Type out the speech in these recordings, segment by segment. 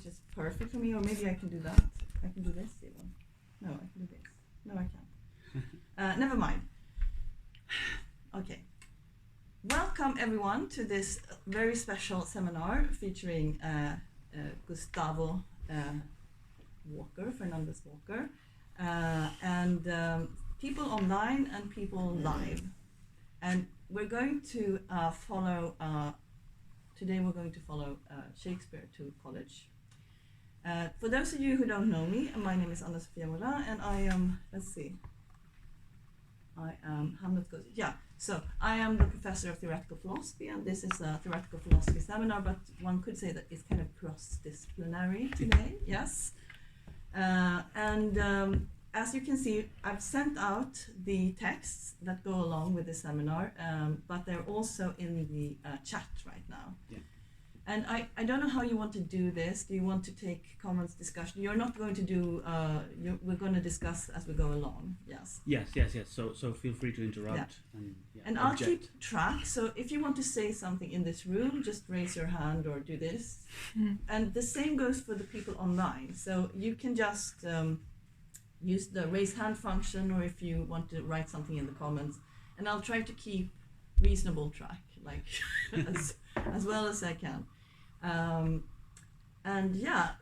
is perfect for me, or maybe I can do that. I can do this even. No, I can do this. No, I can't. Never mind. Okay. Welcome everyone to this very special seminar featuring Gustavo Fernandez Walker, and people online and people live. And we're going to follow, today we're going to follow Shakespeare to college. For those of you who don't know me, my name is Anna-Sofia Morin, and I am, I am the professor of theoretical philosophy, and this is a theoretical philosophy seminar, but one could say that it's kind of cross-disciplinary today, yes. As you can see, I've sent out the texts that go along with the seminar, but they're also in the chat right now. Yeah. And I don't know how you want to do this. Do you want to take comments, discussion? You're not going to do, we're going to discuss as we go along, yes? Yes. So feel free to interrupt. Yeah. And I'll keep track. So if you want to say something in this room, just raise your hand or do this. And the same goes for the people online. So you can just use the raise hand function, or if you want to write something in the comments. And I'll try to keep reasonable track, like as well as I can. And yeah,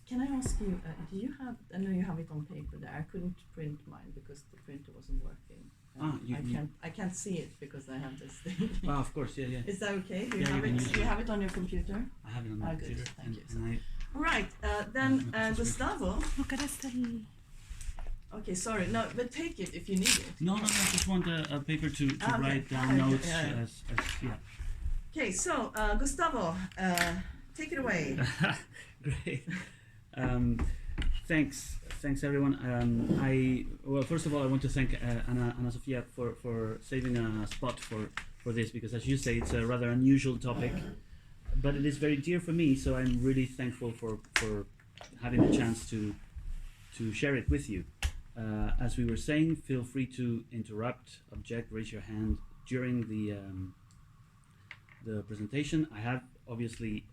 can I ask you, do you have, I know you have it on paper there, I couldn't print mine because the printer wasn't working. I can't see it because I have this thing. Of course, yeah. Is that okay? Do you have it on your computer? I have it on my computer. Thank you. All right, then Gustavo. Okay, sorry. No, but take it if you need it. No. I just want a paper to write down notes. Yeah. Okay, so Gustavo, take it away. Great. Thanks everyone. Well, first of all, I want to thank Anna-Sofia for saving a spot for this, because as you say, it's a rather unusual topic, but it is very dear for me. So I'm really thankful for having the chance to share it with you. As we were saying, feel free to interrupt, object, raise your hand during the presentation. I have obviously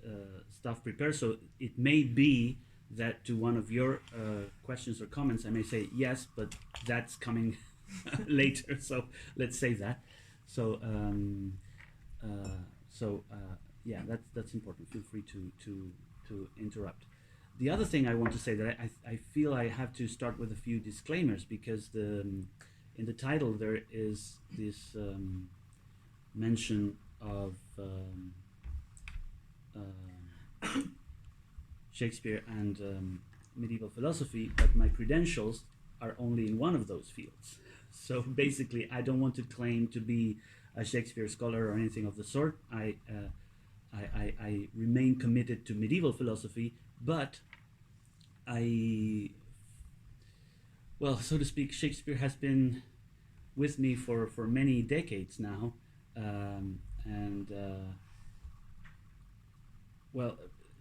stuff prepared, so it may be that to one of your questions or comments I may say yes, but that's coming later, so let's save that. So yeah, that's important. Feel free to interrupt. The other thing I want to say that I feel I have to start with a few disclaimers, because in the title there is this mention of Shakespeare and medieval philosophy, but my credentials are only in one of those fields. So basically, I don't want to claim to be a Shakespeare scholar or anything of the sort. I remain committed to medieval philosophy, but so to speak, Shakespeare has been with me for many decades now,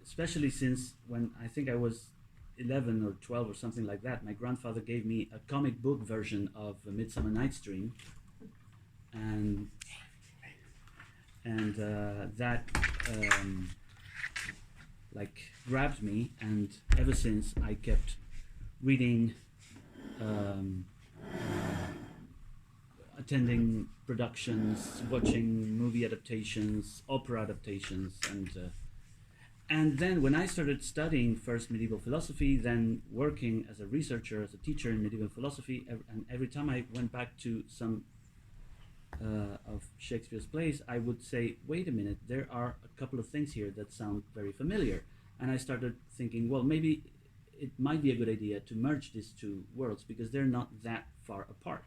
especially since when I think I was 11 or 12 or something like that, my grandfather gave me a comic book version of A Midsummer Night's Dream, and that grabbed me, and ever since I kept reading, attending productions, watching movie adaptations, opera adaptations, and then when I started studying first medieval philosophy, then working as a researcher, as a teacher in medieval philosophy, and every time I went back to some of Shakespeare's plays, I would say, wait a minute, there are a couple of things here that sound very familiar. And I started thinking, well, maybe it might be a good idea to merge these two worlds, because they're not that far apart.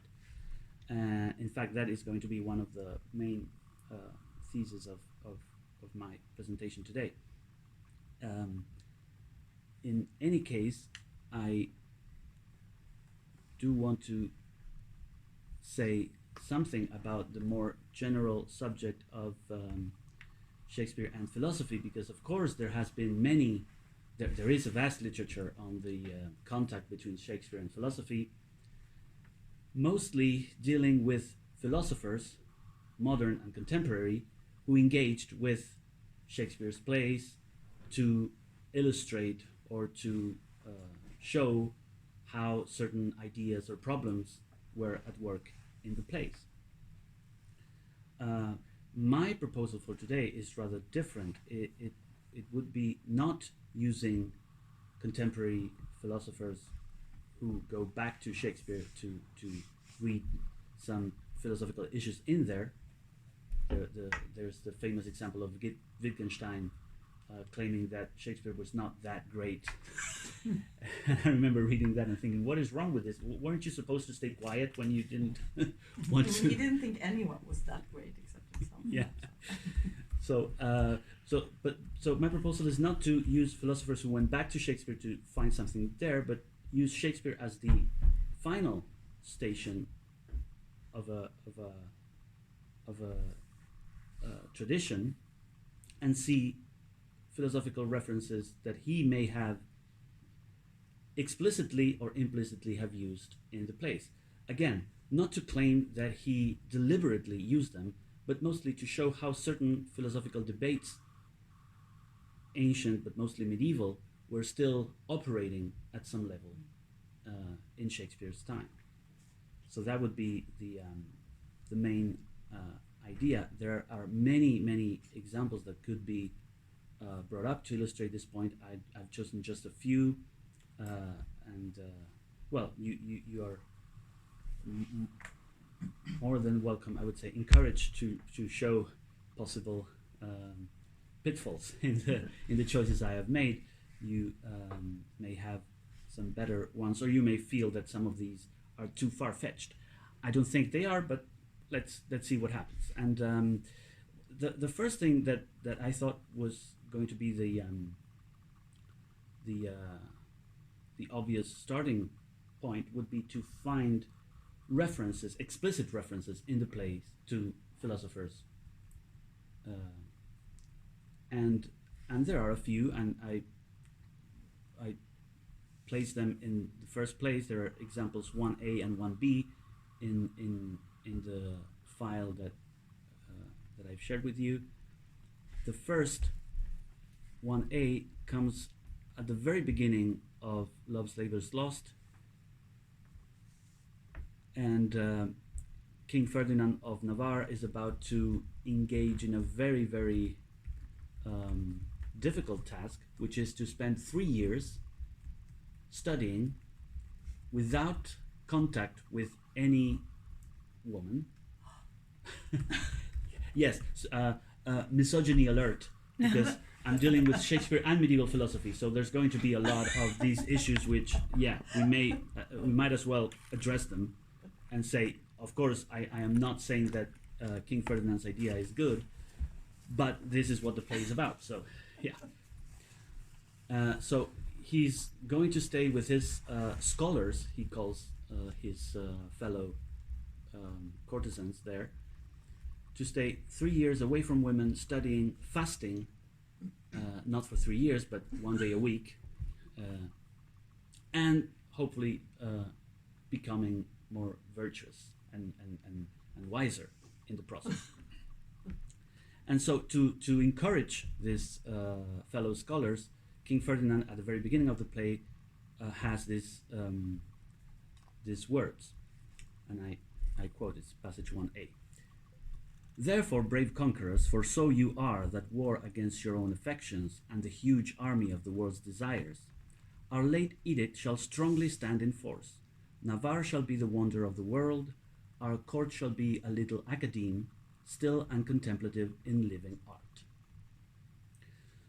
In fact, that is going to be one of the main theses of my presentation today. In any case, I do want to say something about the more general subject of Shakespeare and philosophy, because of course there has been there is a vast literature on the contact between Shakespeare and philosophy, mostly dealing with philosophers, modern and contemporary, who engaged with Shakespeare's plays to illustrate or to show how certain ideas or problems were at work in the plays. My proposal for today is rather different. It would be not using contemporary philosophers who go back to Shakespeare to read some philosophical issues in there. There's the famous example of Wittgenstein claiming that Shakespeare was not that great. I remember reading that and thinking, what is wrong with this? Weren't you supposed to stay quiet when you didn't want to? He didn't think anyone was that great except himself. Yeah. So my proposal is not to use philosophers who went back to Shakespeare to find something there, but use Shakespeare as the final station of a tradition, and see philosophical references that he may have explicitly or implicitly have used in the plays. Again, not to claim that he deliberately used them, but mostly to show how certain philosophical debates, ancient but mostly medieval, were still operating at some level in Shakespeare's time. So that would be the main idea. There are many examples that could be brought up to illustrate this point. I've chosen just a few, well, you are more than welcome, I would say, encouraged to show possible pitfalls in the choices I have made. You may have some better ones, or you may feel that some of these are too far-fetched. I don't think they are, but let's see what happens. And the first thing that I thought was going to be the obvious starting point would be to find references, explicit references in the plays to philosophers, and there are a few, and I place them in the first place. There are examples 1A and 1B in the file that I've shared with you. The first 1A comes at the very beginning of Love's Labour's Lost, and King Ferdinand of Navarre is about to engage in a very difficult task, which is to spend 3 years studying without contact with any woman. Yes, misogyny alert, because I'm dealing with Shakespeare and medieval philosophy, so there's going to be a lot of these issues which, yeah, we might as well address them and say, of course, I am not saying that King Ferdinand's idea is good, but this is what the play is about. So, yeah. So he's going to stay with his scholars, he calls his fellow courtesans there, to stay 3 years away from women, studying, fasting, not for 3 years, but 1 day a week, and hopefully becoming more virtuous and wiser in the process. And so to encourage these fellow scholars, King Ferdinand, at the very beginning of the play, has these words, and I quote, it's passage 1A. Therefore, brave conquerors, for so you are that war against your own affections and the huge army of the world's desires, our late edict shall strongly stand in force. Navarre shall be the wonder of the world, our court shall be a little academe, still and contemplative in living art.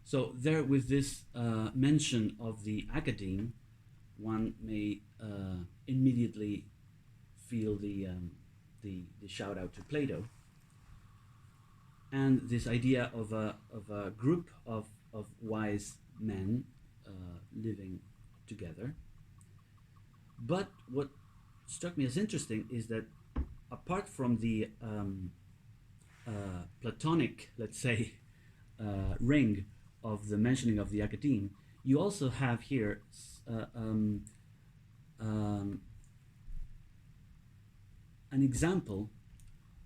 So there, with this mention of the academe, one may immediately feel the shout out to Plato, and this idea of a group of wise men living together. But what struck me as interesting is that apart from the Platonic, let's say, ring of the mentioning of the academe, you also have here an example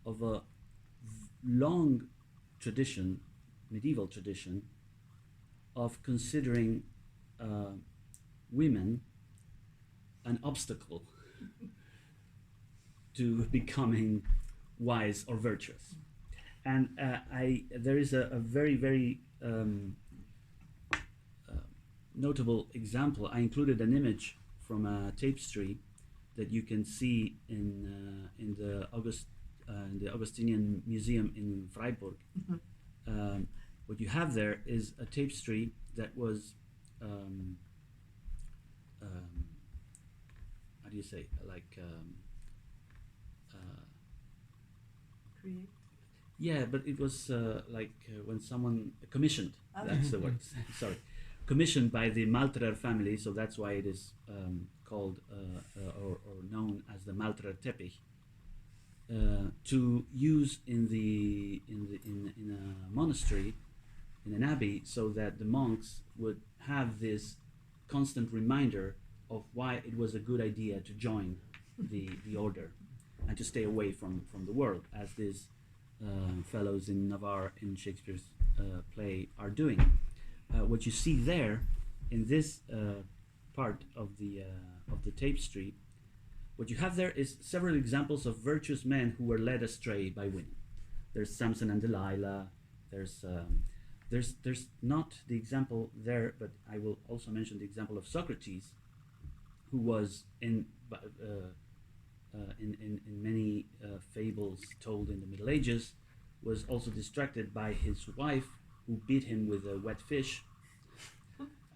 of a long tradition, medieval tradition, of considering women an obstacle to becoming wise or virtuous. And there is a very, very notable example. I included an image from a tapestry that you can see in the Augustinian Museum in Freiburg. Mm-hmm. What you have there is a tapestry that was how do you say, like Create. yeah, but it was when someone commissioned. Okay. That's the word. Sorry, commissioned by the Malterer family. So that's why it is called or known as the Malterer Teppich. To use in a monastery, in an abbey, so that the monks would have this constant reminder of why it was a good idea to join the order and to stay away from the world, as these fellows in Navarre in Shakespeare's play are doing. What you see there in this part of the tapestry, what you have there is several examples of virtuous men who were led astray by women. There's Samson and Delilah. There's not the example there, but I will also mention the example of Socrates, who was in many fables told in the Middle Ages, was also distracted by his wife, who beat him with a wet fish.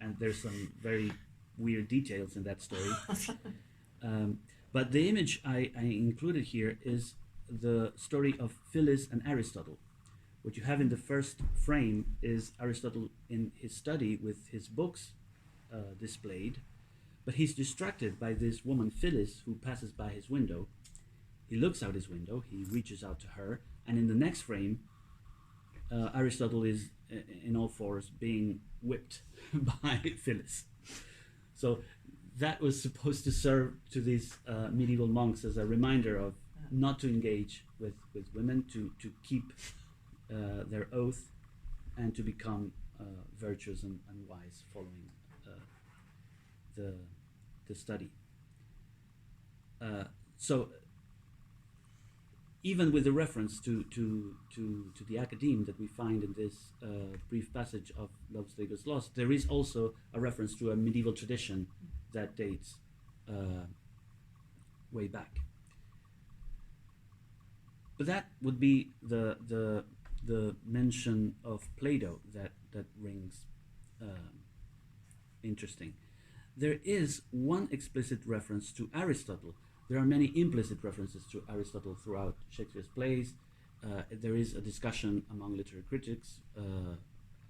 And there's some very weird details in that story. But the image I included here is the story of Phyllis and Aristotle. What you have in the first frame is Aristotle in his study with his books displayed, but he's distracted by this woman Phyllis who passes by his window. He looks out his window, he reaches out to her, and in the next frame, Aristotle is in all fours being whipped by Phyllis. So that was supposed to serve to these medieval monks as a reminder of not to engage with women, to keep their oath, and to become virtuous and wise following the study. So even with the reference to the academe that we find in this brief passage of Love's Labour's Lost, there is also a reference to a medieval tradition that dates way back. But that would be the mention of Plato that rings interesting. There is one explicit reference to Aristotle. There are many implicit references to Aristotle throughout Shakespeare's plays. There is a discussion among literary critics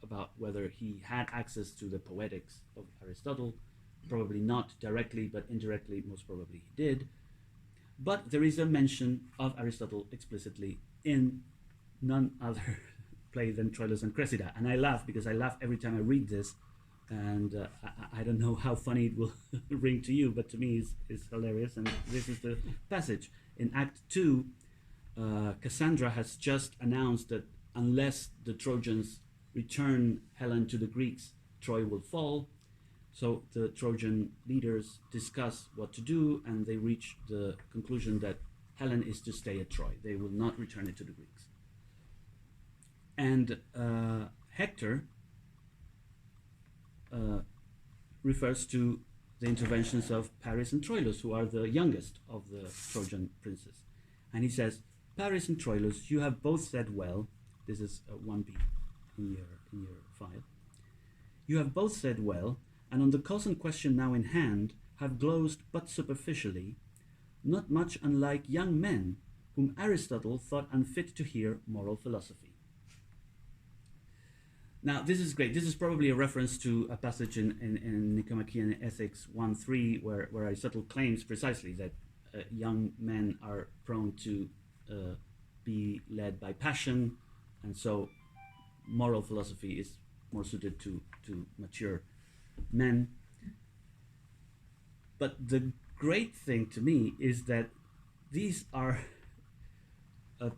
about whether he had access to the poetics of Aristotle. Probably not directly, but indirectly, most probably he did. But there is a mention of Aristotle explicitly in none other play than Troilus and Cressida. And I laugh because I laugh every time I read this. And I don't know how funny it will ring to you, but to me it's hilarious. And this is the passage. In Act 2, Cassandra has just announced that unless the Trojans return Helen to the Greeks, Troy will fall. So the Trojan leaders discuss what to do, and they reach the conclusion that Helen is to stay at Troy. They will not return it to the Greeks. And Hector refers to the interventions of Paris and Troilus, who are the youngest of the Trojan princes. And he says, Paris and Troilus, you have both said well. This is 1b in your file. You have both said well, and on the cause and question now in hand, have glozed but superficially, not much unlike young men, whom Aristotle thought unfit to hear moral philosophy. Now, this is great. This is probably a reference to a passage in Nicomachean Ethics 1:3, where Aristotle claims precisely that young men are prone to be led by passion, and so moral philosophy is more suited to mature men. But the great thing to me is that these are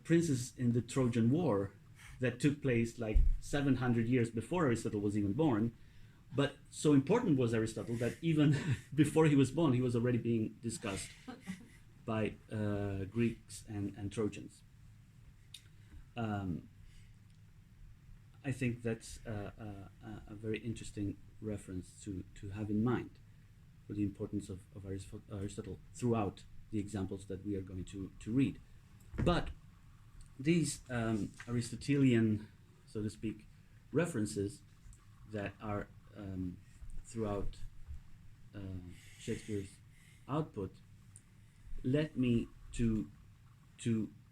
princes in the Trojan War that took place like 700 years before Aristotle was even born, But so important was Aristotle that even before he was born, he was already being discussed by Greeks and Trojans. I think that's a very interesting reference to have in mind for the importance of Aristotle throughout the examples that we are going to read. But these Aristotelian, so to speak, references that are throughout Shakespeare's output led me to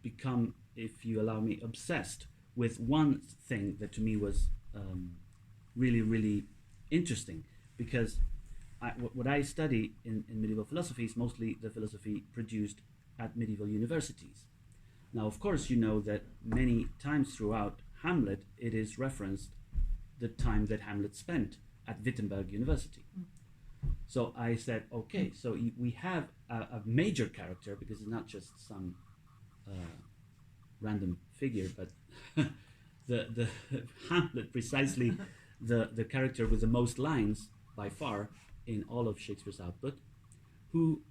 become, if you allow me, obsessed with one thing that to me was really interesting, because what I study in medieval philosophy is mostly the philosophy produced at medieval universities. Now, of course, you know that many times throughout Hamlet, it is referenced the time that Hamlet spent at Wittenberg University. So I said, okay, so we have a major character, because it's not just some random figure, but the Hamlet, precisely the character with the most lines by far in all of Shakespeare's output, who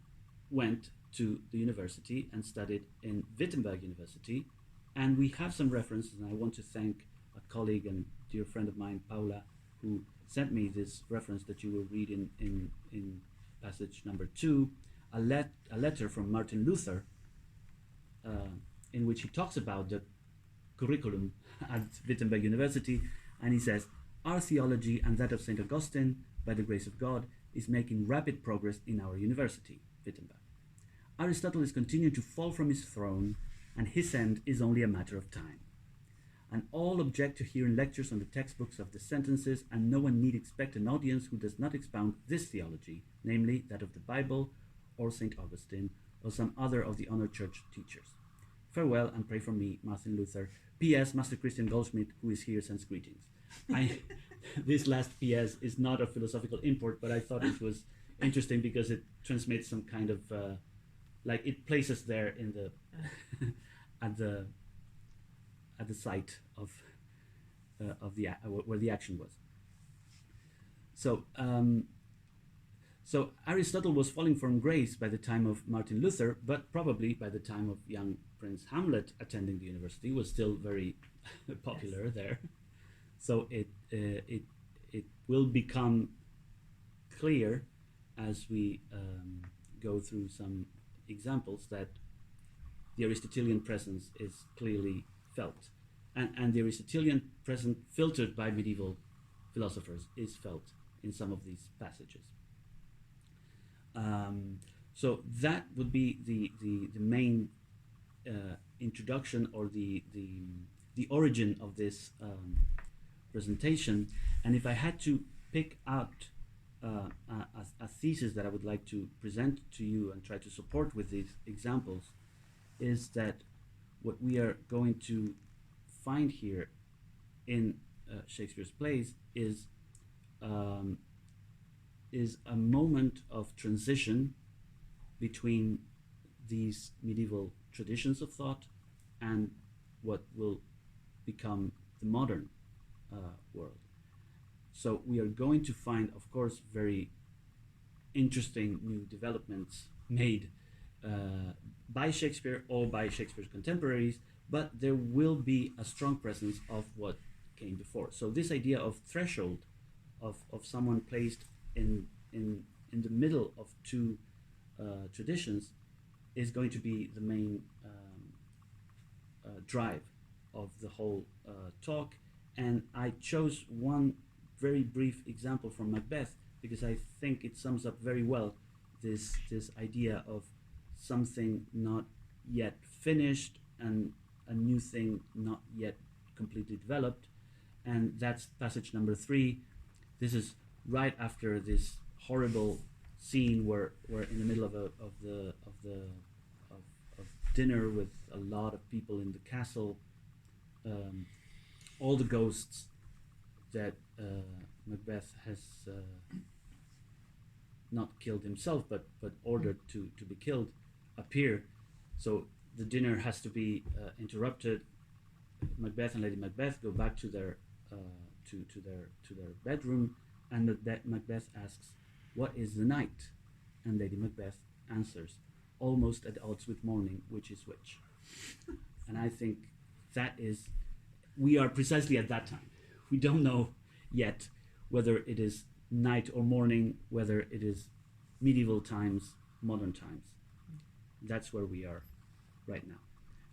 went to the university and studied in Wittenberg University. And we have some references, and I want to thank a colleague and dear friend of mine, Paula, who sent me this reference that you will read in passage number 2, a letter from Martin Luther, in which he talks about the curriculum at Wittenberg University, and he says, "Our theology and that of St. Augustine, by the grace of God, is making rapid progress in our university, Wittenberg. Aristotle is continuing to fall from his throne, and his end is only a matter of time. And all object to hearing lectures on the textbooks of the sentences, and no one need expect an audience who does not expound this theology, namely that of the Bible, or St. Augustine, or some other of the honored church teachers. Farewell, and pray for me, Martin Luther. P.S. Master Christian Goldschmidt, who is here, sends greetings." This last P.S. is not of philosophical import, but I thought it was interesting because it transmits some kind of, like it places there in the at the site of the where the action was. So so Aristotle was falling from grace by the time of Martin Luther, but probably by the time of young Prince Hamlet attending the university was still very popular there. So it will become clear as we go through some examples that the Aristotelian presence is clearly felt, and the Aristotelian presence filtered by medieval philosophers is felt in some of these passages. So that would be the main introduction, or the origin of this presentation. And if I had to pick out a thesis that I would like to present to you and try to support with these examples, is that what we are going to find here in Shakespeare's plays is a moment of transition between these medieval traditions of thought and what will become the modern world. So we are going to find, of course, very interesting new developments made by Shakespeare or by Shakespeare's contemporaries, but there will be a strong presence of what came before. So this idea of threshold, of someone placed in the middle of two traditions, is going to be the main drive of the whole talk. And I chose one very brief example from Macbeth because I think it sums up very well this idea of something not yet finished and a new thing not yet completely developed. And that's passage number 3. This is right after this horrible scene where we're in the middle of dinner with a lot of people in the castle. All the ghosts that Macbeth has not killed himself, but ordered to be killed, appear. So the dinner has to be interrupted. Macbeth and Lady Macbeth go back to their to their bedroom, And Macbeth asks, "What is the night?" And Lady Macbeth answers, "Almost at odds with morning, which is which?" And I think that is, we are precisely at that time. We don't know yet whether it is night or morning, whether it is medieval times, modern times. That's where we are right now.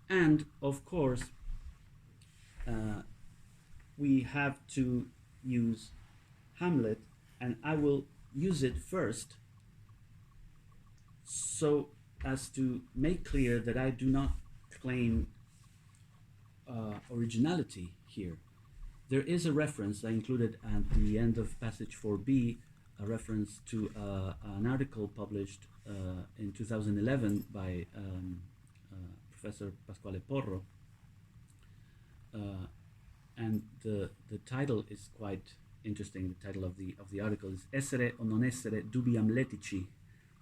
And of course, we have to use Hamlet, and I will use it first so as to make clear that I do not claim originality here. There is a reference I included at the end of passage 4b, a reference to an article published in 2011 by Professor Pasquale Porro, and the title is quite interesting. The title of the article is "Essere o non essere dubbi amletici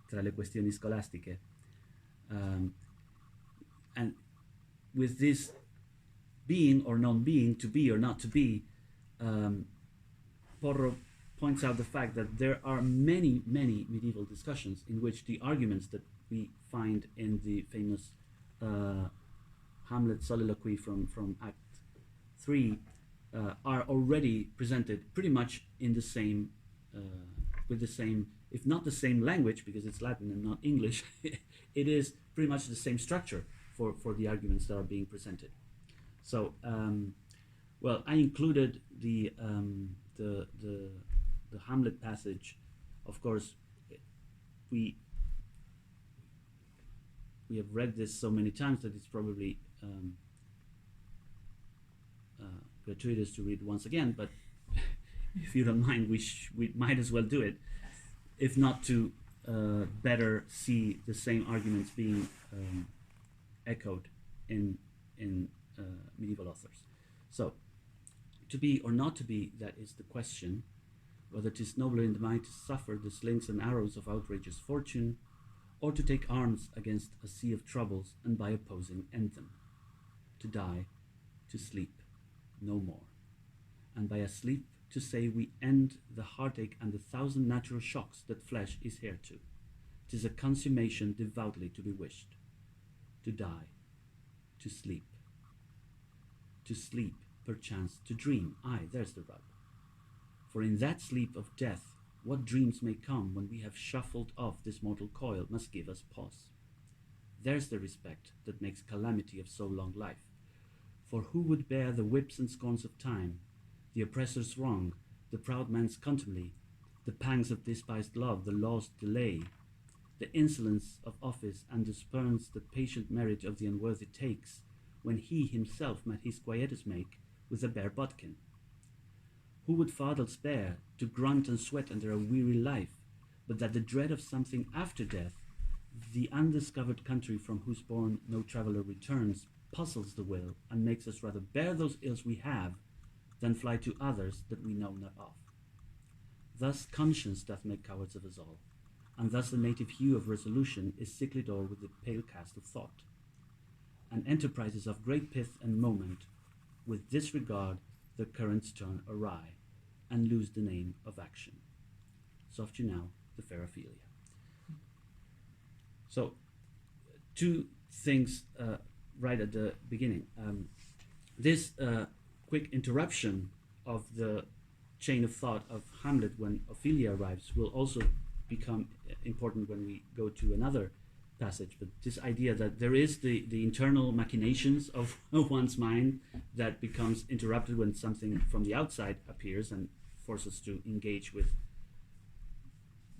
tra le questioni scolastiche," and with this being or non-being, to be or not to be, Porro points out the fact that there are many medieval discussions in which the arguments that we find in the famous Hamlet soliloquy from Act 3 are already presented pretty much in the same, with the same, if not the same language, because it's Latin and not English, it is pretty much the same structure for the arguments that are being presented. So, well, I included the Hamlet passage. Of course, we have read this so many times that it's probably gratuitous to read once again. But if you don't mind, we might as well do it, if not to better see the same arguments being echoed in medieval authors. So, to be or not to be, that is the question, whether 'tis nobler in the mind to suffer the slings and arrows of outrageous fortune, or to take arms against a sea of troubles and by opposing end them, to die, to sleep, no more, and by a sleep to say we end the heartache and the thousand natural shocks that flesh is heir to. 'Tis a consummation devoutly to be wished, to die, to sleep, perchance to dream, aye, there's the rub. For in that sleep of death, what dreams may come when we have shuffled off this mortal coil must give us pause. There's the respect that makes calamity of so long life. For who would bear the whips and scorns of time, the oppressor's wrong, the proud man's contumely, the pangs of despised love, the law's delay, the insolence of office, and the spurns that patient merit of the unworthy takes, when he himself might his quietus make with a bare bodkin? Who would fardels bear to grunt and sweat under a weary life, but that the dread of something after death, the undiscovered country from whose bourne no traveller returns, puzzles the will, and makes us rather bear those ills we have, than fly to others that we know not of. Thus conscience doth make cowards of us all, and thus the native hue of resolution is sicklied o'er with the pale cast of thought, and enterprises of great pith and moment, with disregard the currents turn awry, and lose the name of action. Soft you now, the fair Ophelia. So, two things right at the beginning. This quick interruption of the chain of thought of Hamlet when Ophelia arrives will also become important when we go to another passage, but this idea that there is the internal machinations of one's mind that becomes interrupted when something from the outside appears and forces us to engage with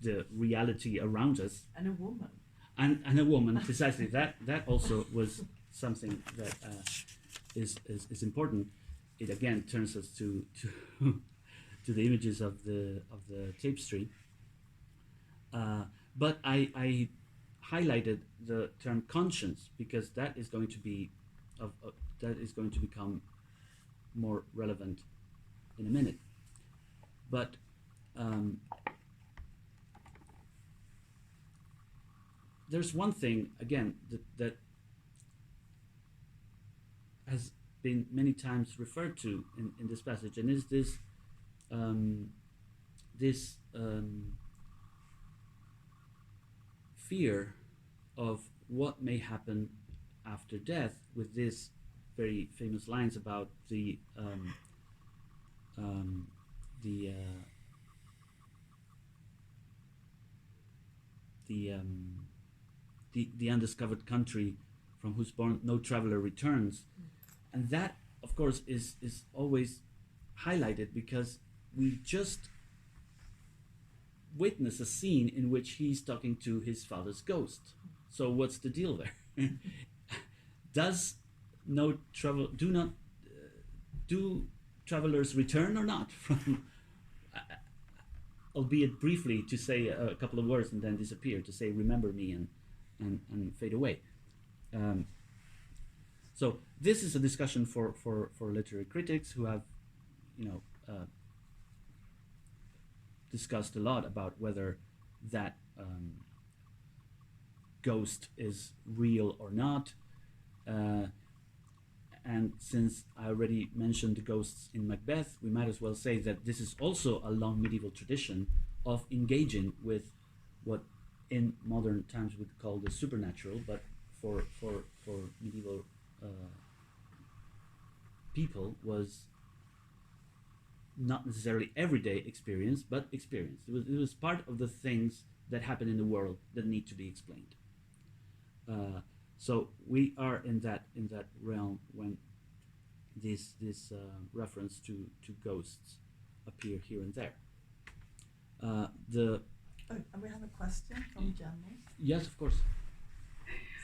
the reality around us. And a woman. And a woman, precisely. That also was something that is important. It again turns us to the images of the tapestry. But I highlighted the term conscience because that is going to be that is going to become more relevant in a minute. But there's one thing again that has been many times referred to in this passage, and is this this fear of what may happen after death, with these very famous lines about the the uh, the undiscovered country from whose bourne no traveler returns. And that, of course, is always highlighted because we just witness a scene in which he's talking to his father's ghost. So what's the deal there? Does no travel do travelers return or not from, albeit briefly, to say a couple of words and then disappear, to say remember me and fade away. So this is a discussion for literary critics who have, discussed a lot about whether that ghost is real or not. And since I already mentioned the ghosts in Macbeth, we might as well say that this is also a long medieval tradition of engaging with what in modern times we'd call the supernatural, but for medieval people was not necessarily everyday experience, but experience. It was part of the things that happen in the world that need to be explained. So we are in that realm when this reference to ghosts appear here and there. And we have a question from Jamal. Yes, of course.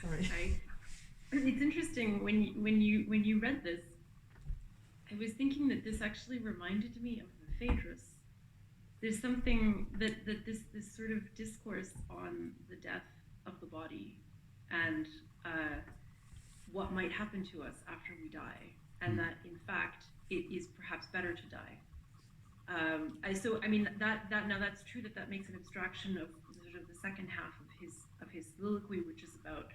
Sorry. It's interesting when you read this. I was thinking that this actually reminded me of the Phaedrus. There's something that this sort of discourse on the death of the body and what might happen to us after we die, and that in fact it is perhaps better to die. Now that's true that makes an abstraction of sort of the second half of his soliloquy, which is about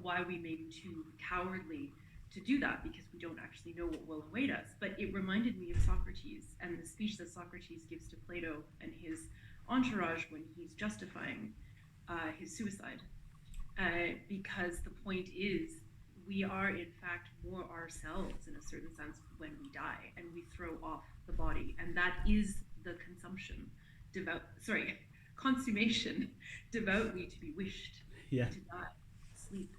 why we may be too cowardly to do that because we don't actually know what will await us. But it reminded me of Socrates and the speech that Socrates gives to Plato and his entourage when he's justifying his suicide. Because the point is, we are in fact more ourselves in a certain sense when we die, and we throw off the body, and that is the consummation, devoutly to be wished, to die, sleep.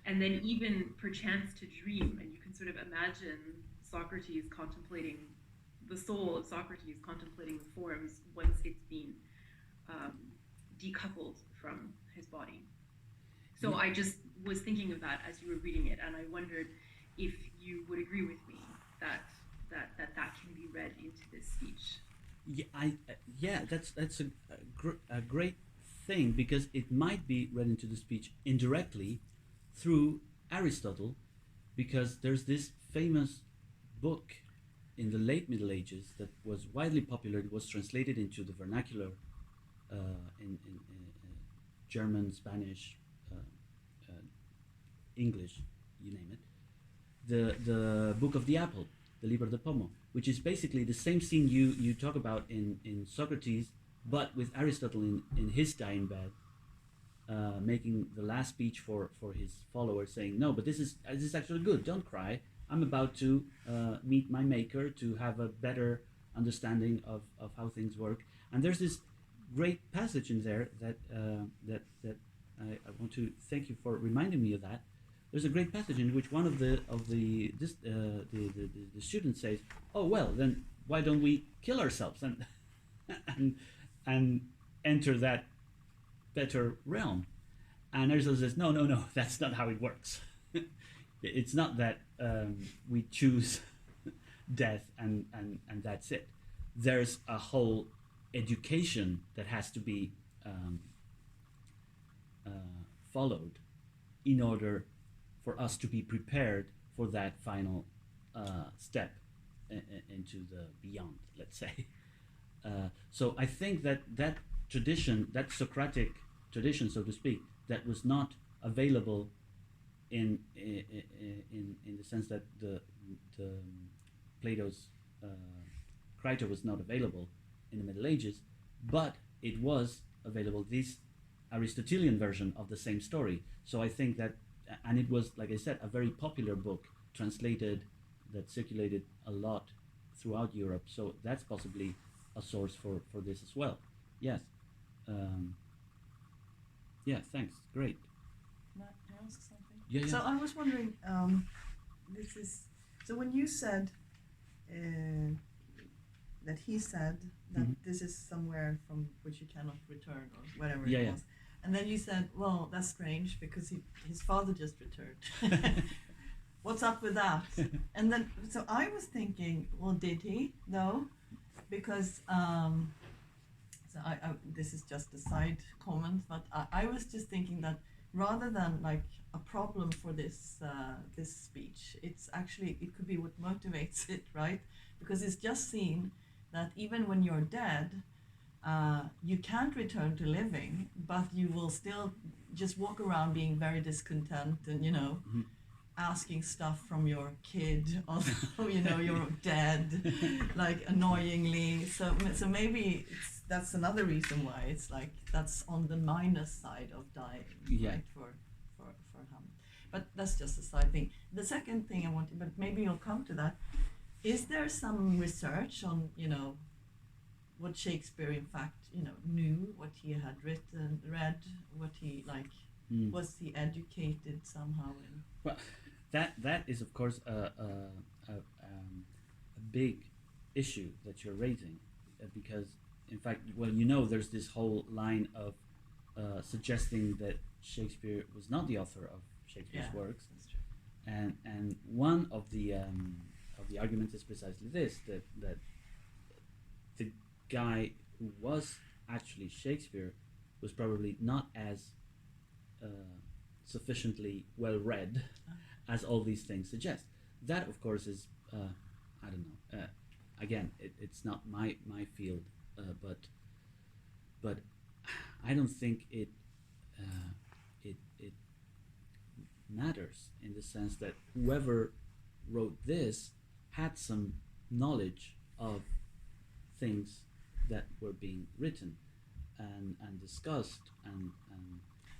And then even perchance to dream, and you can sort of imagine Socrates contemplating, the soul of Socrates contemplating the forms once it's been decoupled from his body. So I just was thinking of that as you were reading it, and I wondered if you would agree with me that can be read into this speech. That's a great thing, because it might be read into the speech indirectly through Aristotle, because there's this famous book in the late Middle Ages that was widely popular. It was translated into the vernacular in German, Spanish, English, you name it. The Book of the Apple, the Liber de Pomo, which is basically the same scene you talk about in Socrates, but with Aristotle in his dying bed, making the last speech for his followers, saying, no, but this is actually good, don't cry, I'm about to meet my maker, to have a better understanding of how things work. And there's this great passage in there that I want to thank you for reminding me of that. There's a great passage in which one of the students says, oh, well, then why don't we kill ourselves and enter that better realm? And Aristotle says, no, that's not how it works. It's not that we choose death and that's it. There's a whole education that has to be followed in order for us to be prepared for that final step into the beyond, let's say. So I think that tradition, that Socratic tradition, so to speak, that was not available in the sense that the Plato's Kreiter was not available in the Middle Ages, but it was available, this Aristotelian version of the same story. So I think that, and it was, like I said, a very popular book, translated, that circulated a lot throughout Europe. So that's possibly a source for this as well. Yes. Yeah, thanks. Great. Can I ask something? Yeah. So I was wondering, so when you said that he said that this is somewhere from which you cannot return, or whatever it was, and then you said, well, that's strange because his father just returned. What's up with that? And then, so I was thinking, well, did he? No, because so I this is just a side comment, but I was just thinking that rather than like a problem for this this speech, it's actually, it could be what motivates it, right? Because it's just seen that even when you're dead, you can't return to living, but you will still just walk around being very discontent and, you know, asking stuff from your kid, although, you know, you're dead, like annoyingly. So maybe that's another reason why it's like, that's on the minus side of dying, right, for him. But that's just a side thing. The second thing I wanted, but maybe you'll come to that, is there some research on, you know, what Shakespeare in fact, you know, knew, what he had written, read, what he like, was he educated somehow in? Well, that is of course a big issue that you're raising, because in fact, well, you know, there's this whole line of suggesting that Shakespeare was not the author of Shakespeare's works. That's true. And one of the arguments is precisely this, that the guy who was actually Shakespeare was probably not as sufficiently well read as all these things suggest. That of course is I don't know, again, it's not my field, but I don't think it matters, in the sense that whoever wrote this had some knowledge of things that were being written and discussed and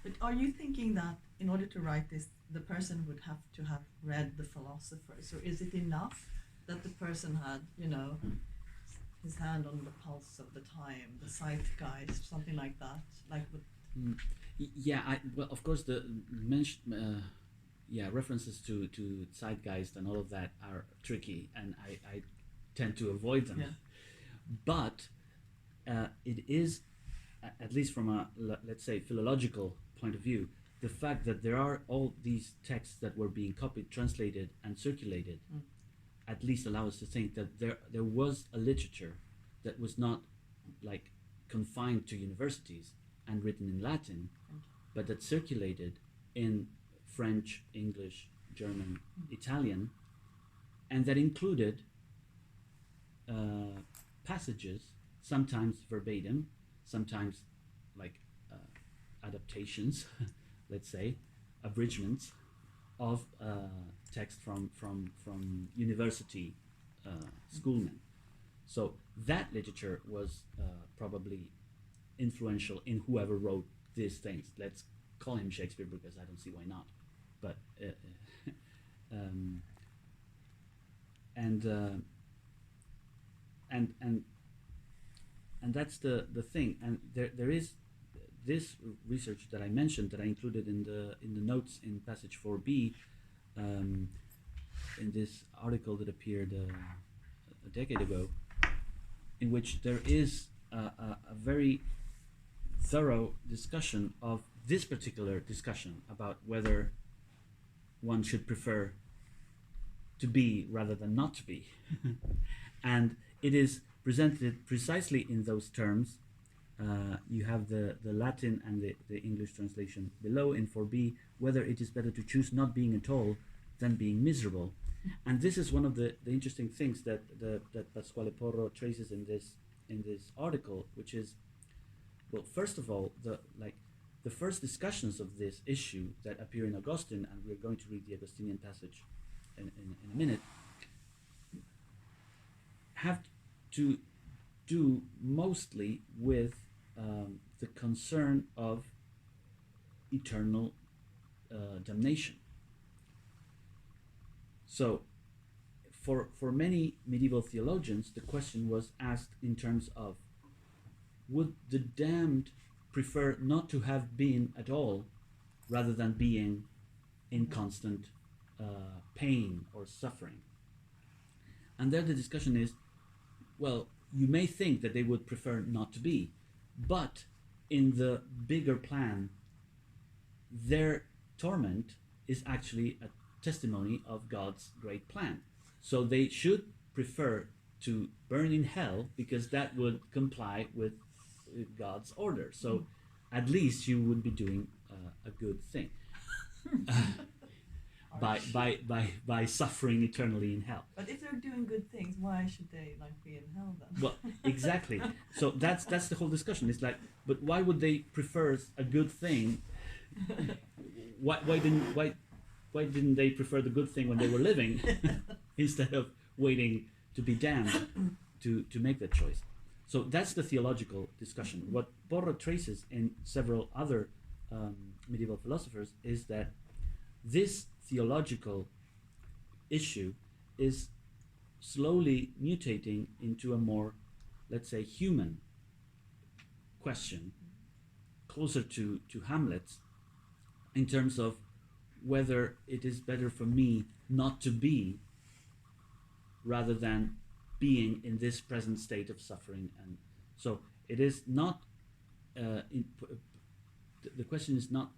But are you thinking that in order to write this, the person would have to have read the philosophers, or is it enough that the person had, you know, his hand on the pulse of the time, the zeitgeist, something like that, like with well, of course, the references to zeitgeist and all of that are tricky, and I tend to avoid them. Yeah. But it is, at least from a, let's say, philological point of view, the fact that there are all these texts that were being copied, translated, and circulated, at least allow us to think that there was a literature that was not like confined to universities and written in Latin, but that circulated in French, English, German, Italian, and that included passages, sometimes verbatim, sometimes like adaptations, let's say, abridgments of text from university schoolmen. So that literature was probably influential in whoever wrote these things. Let's call him Shakespeare, because I don't see why not. But and that's the thing. And there is this research that I mentioned, that I included in the notes in passage 4b, in this article that appeared a decade ago, in which there is a very thorough discussion of this particular discussion about whether one should prefer to be rather than not to be. And it is presented precisely in those terms. You have the Latin and the English translation below in 4b, whether it is better to choose not being at all than being miserable. And this is one of the interesting things that Pasquale Porro traces in this article, which is, well, first of all, the first discussions of this issue that appear in Augustine, and we're going to read the Augustinian passage in a minute, have to do mostly with the concern of eternal damnation. So, for many medieval theologians, the question was asked in terms of, would the damned prefer not to have been at all rather than being in constant pain or suffering? And there the discussion is, well, you may think that they would prefer not to be, but in the bigger plan, their torment is actually a testimony of God's great plan. So they should prefer to burn in hell because that would comply with God's order. So at least you would be doing a good thing by suffering eternally in hell. But if they're doing good things, why should they be in hell then? Well, exactly. So that's the whole discussion. It's like, but why would they prefer a good thing? Why didn't they prefer the good thing when they were living instead of waiting to be damned to make that choice? So that's the theological discussion. What Porro traces in several other medieval philosophers is that this theological issue is slowly mutating into a more, let's say, human question, closer to Hamlet's, in terms of whether it is better for me not to be rather than being in this present state of suffering. And so it is not the question is not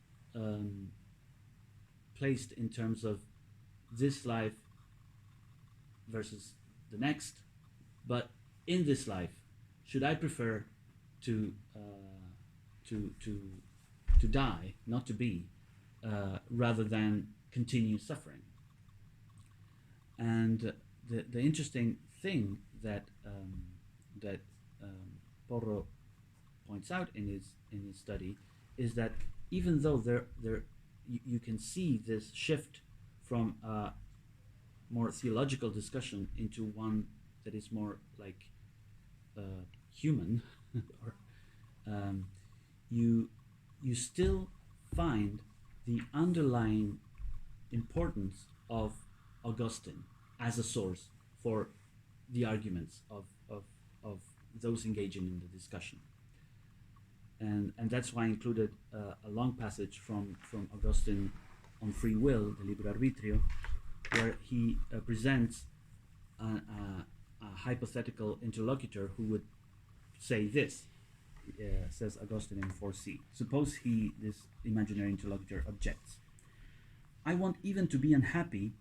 placed in terms of this life versus the next, but in this life, should I prefer to die, not to be, rather than continue suffering? And the interesting thing that Porro points out in his study is that even though you can see this shift from a more theological discussion into one that is more like human, or you still find the underlying importance of Augustine as a source for the arguments of those engaging in the discussion. And that's why I included a long passage from Augustine on free will, the Liber Arbitrio, where he presents a hypothetical interlocutor who would say this, says Augustine in 4c. Suppose this imaginary interlocutor, objects, I want even to be unhappy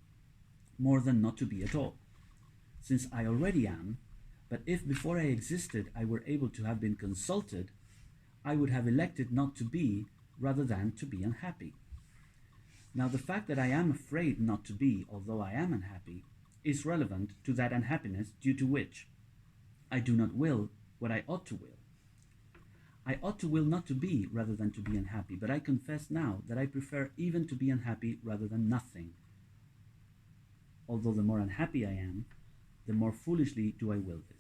more than not to be at all, since I already am, but if before I existed I were able to have been consulted, I would have elected not to be rather than to be unhappy. Now the fact that I am afraid not to be, although I am unhappy, is relevant to that unhappiness due to which I do not will what I ought to will. I ought to will not to be rather than to be unhappy, but I confess now that I prefer even to be unhappy rather than nothing. Although the more unhappy I am, the more foolishly do I will this.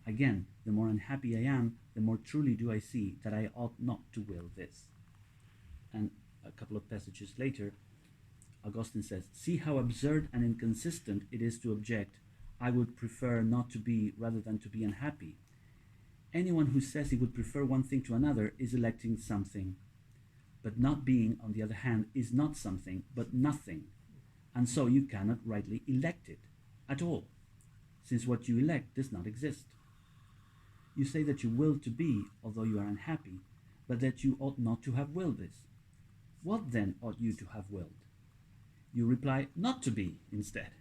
Again, the more unhappy I am, the more truly do I see that I ought not to will this. And a couple of passages later, Augustine says, see how absurd and inconsistent it is to object, I would prefer not to be rather than to be unhappy. Anyone who says he would prefer one thing to another is electing something, but not being, on the other hand, is not something, but nothing. And so you cannot rightly elect it at all, since what you elect does not exist. You say that you will to be, although you are unhappy, but that you ought not to have willed this. What then ought you to have willed? You reply, not to be, instead.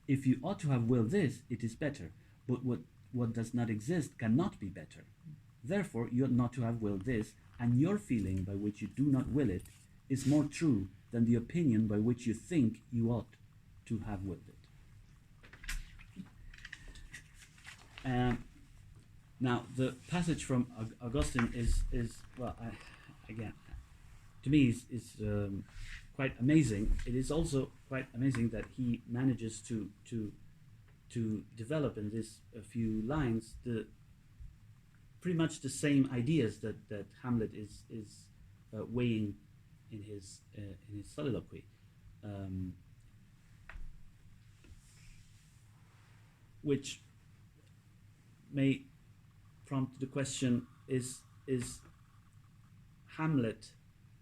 If you ought to have willed this, it is better, but what does not exist cannot be better. Therefore, you ought not to have willed this, and your feeling by which you do not will it is more true than the opinion by which you think you ought to have willed it. Now, the passage from Augustine is well, again, to me is quite amazing. It is also quite amazing that he manages to to develop in this a few lines the pretty much the same ideas that Hamlet is weighing in his soliloquy, which may prompt the question: Is Hamlet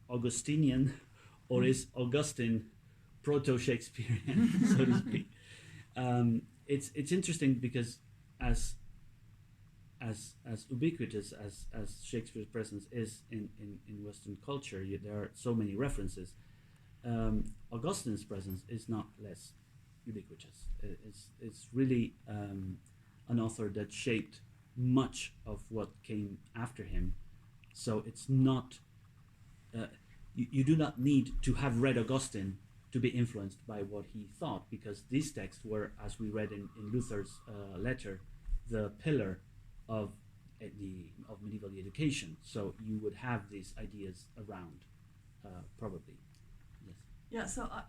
Augustinian, or is Augustine proto-Shakespearean, so to speak? It's interesting because as ubiquitous as Shakespeare's presence is in Western culture, there are so many references. Augustine's presence is not less ubiquitous. It's really an author that shaped much of what came after him. So it's not you do not need to have read Augustine to be influenced by what he thought, because these texts were, as we read in Luther's letter, the pillar of medieval education. So you would have these ideas around, probably. Yes. Yeah.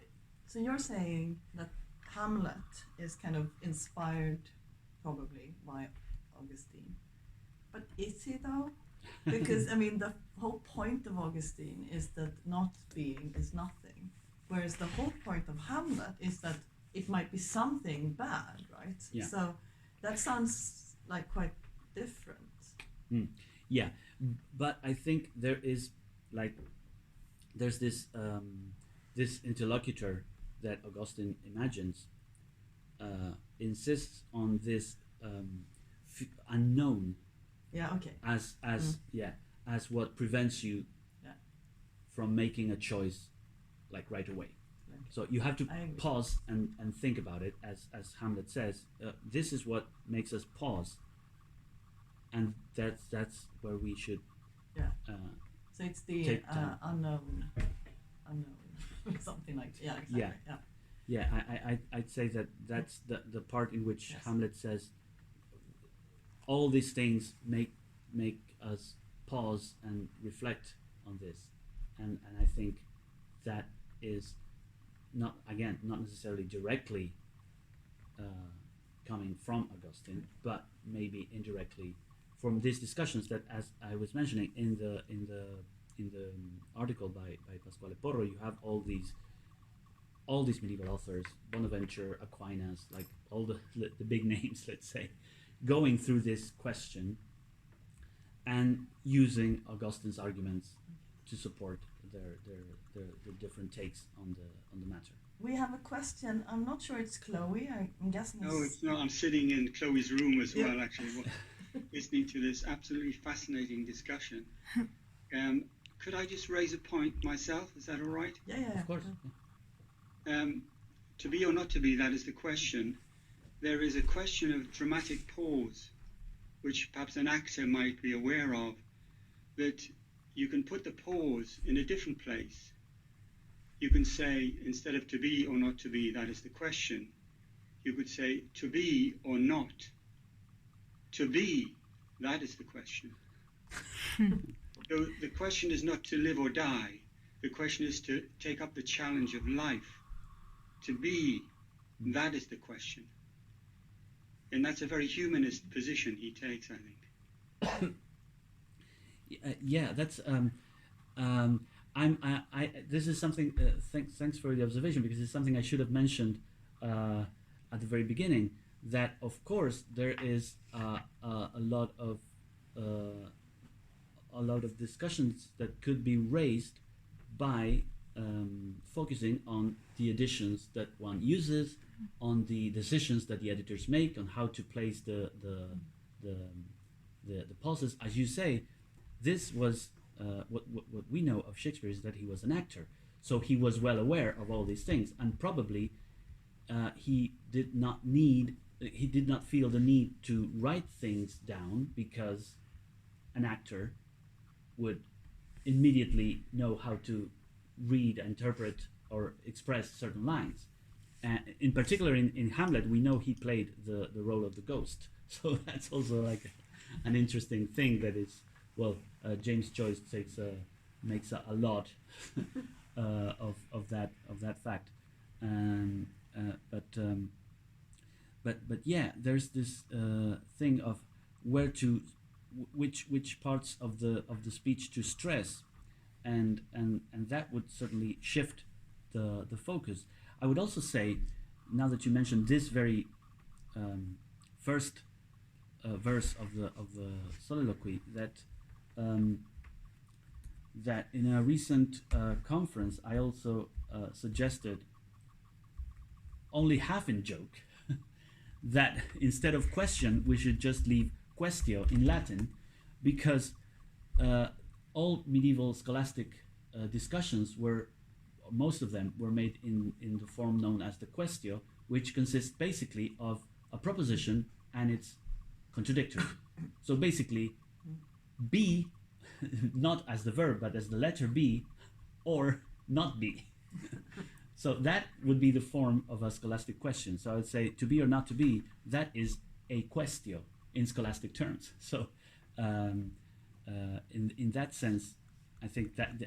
So you're saying that Hamlet is kind of inspired, probably, by Augustine, but is he though? Because I mean, the whole point of Augustine is that not being is nothing, whereas the whole point of Hamlet is that it might be something bad, right? Yeah. So that sounds like quite different. Yeah, but I think there's this this interlocutor that Augustine imagines insists on this unknown. Yeah. Okay. As what prevents you from making a choice like right away. Right. So you have to I agree. pause and think about it, as Hamlet says. This is what makes us pause, and that's where we should. Yeah. So it's the take time. unknown, something like exactly. I'd say that's the part in which Yes. Hamlet says all these things make us pause and reflect on this, and I think that is not necessarily directly coming from Augustine, but maybe indirectly from these discussions that, as I was mentioning in the article by Pasquale Porro, you have all these medieval authors, Bonaventure, Aquinas, like all the big names, let's say, going through this question and using Augustine's arguments to support their different takes on the matter. We have a question. I'm not sure it's Chloe. I'm guessing. No, it's not. I'm sitting in Chloe's room as well, actually, listening to this absolutely fascinating discussion. Could I just raise a point myself? Is that all right? Yeah. Of course. To be or not to be, that is the question. There is a question of dramatic pause, which perhaps an actor might be aware of, that you can put the pause in a different place. You can say, instead of to be or not to be, that is the question, you could say, to be or not. To be, that is the question. So the question is not to live or die. The question is to take up the challenge of life. To be, that is the question. And that's a very humanist position he takes, I think. That's this is something. Thanks for the observation, because it's something I should have mentioned at the very beginning. That of course there is a lot of discussions that could be raised by focusing on the editions that one uses, on the decisions that the editors make, on how to place the pauses. As you say, this was what we know of Shakespeare is that he was an actor, so he was well aware of all these things, and probably he did not feel the need to write things down, because an actor would immediately know how to read, interpret, or express certain lines. In particular, in Hamlet, we know he played the role of the ghost, so that's also like an interesting thing that is, James Joyce makes a lot of that fact, but but yeah, there's this thing of where to which parts of the speech to stress, and that would certainly shift the focus. I would also say, now that you mentioned this very first verse of the soliloquy, that that in a recent conference I also suggested, only half in joke, that instead of question we should just leave quaestio in Latin, because all medieval scholastic discussions were, most of them were made in the form known as the quaestio, which consists basically of a proposition and its contradictory. So basically, be, not as the verb, but as the letter B, or not be. So that would be the form of a scholastic question. So I would say, to be or not to be, that is a quaestio in scholastic terms. So in that sense, I think that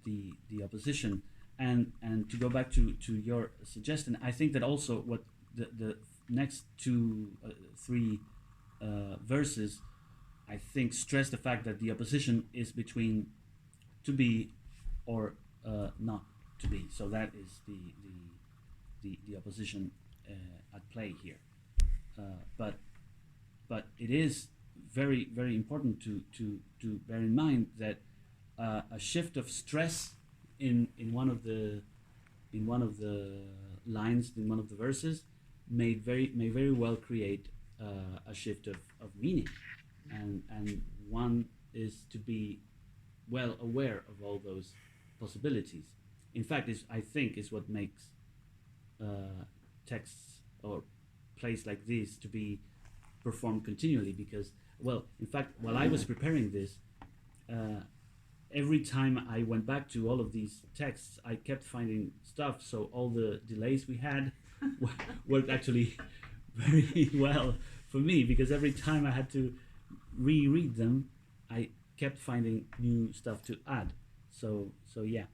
the opposition, and to go back to your suggestion, I think that also what the next three verses, I think, stress the fact that the opposition is between to be or not to be. So that is the opposition at play here. But it is very, very important to bear in mind that a shift of stress in one of the lines, in one of the verses, may very well create a shift of meaning, and one is to be well aware of all those possibilities. In fact, I think is what makes texts or plays like this to be performed continually, because, well, in fact, while I was preparing this, every time I went back to all of these texts, I kept finding stuff, so all the delays we had worked actually very well for me, because every time I had to reread them, I kept finding new stuff to add. So yeah.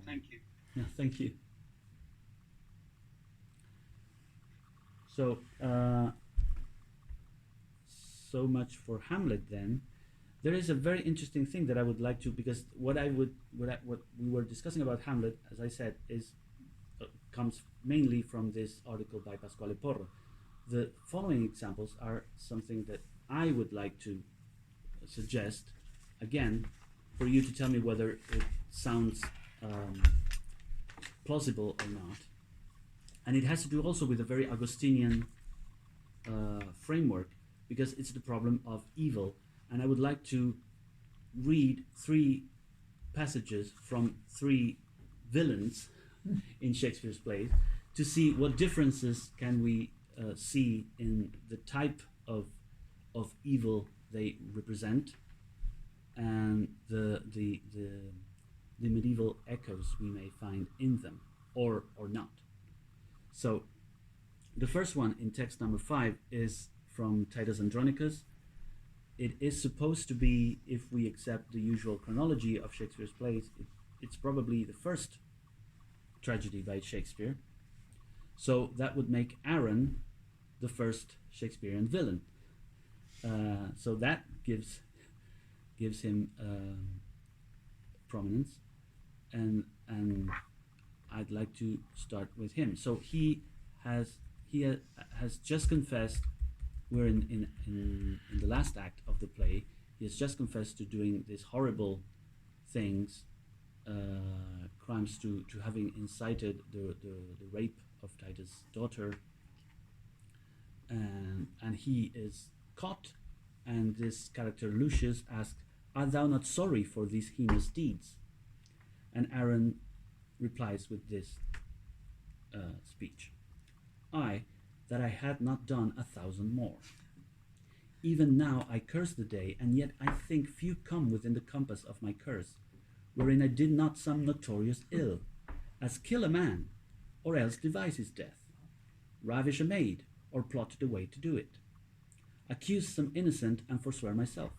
Thank you. Yeah, thank you. So so much for Hamlet then. There is a very interesting thing that I would like to, because what we were discussing about Hamlet, as I said, is comes mainly from this article by Pasquale Porro. The following examples are something that I would like to suggest, again, for you to tell me whether it sounds plausible or not. And it has to do also with a very Augustinian framework, because it's the problem of evil. And I would like to read 3 passages from 3 villains in Shakespeare's plays to see what differences can we see in the type of evil they represent, and the medieval echoes we may find in them, or not. So the first one in text number 5 is from Titus Andronicus. It is supposed to be, if we accept the usual chronology of Shakespeare's plays, it's probably the first tragedy by Shakespeare. So that would make Aaron the first Shakespearean villain. So that gives him prominence, and I'd like to start with him. So he has just confessed. We're in the last act of the play. He has just confessed to doing these horrible things, crimes, to having incited the rape of Titus' daughter, and he is caught, and this character Lucius asks, "Art thou not sorry for these heinous deeds?" And Aaron replies with this speech: "I, that I had not done 1,000 more. Even now I curse the day, and yet I think few come within the compass of my curse, wherein I did not some notorious ill, as kill a man, or else devise his death, ravish a maid, or plot the way to do it, accuse some innocent, and forswear myself,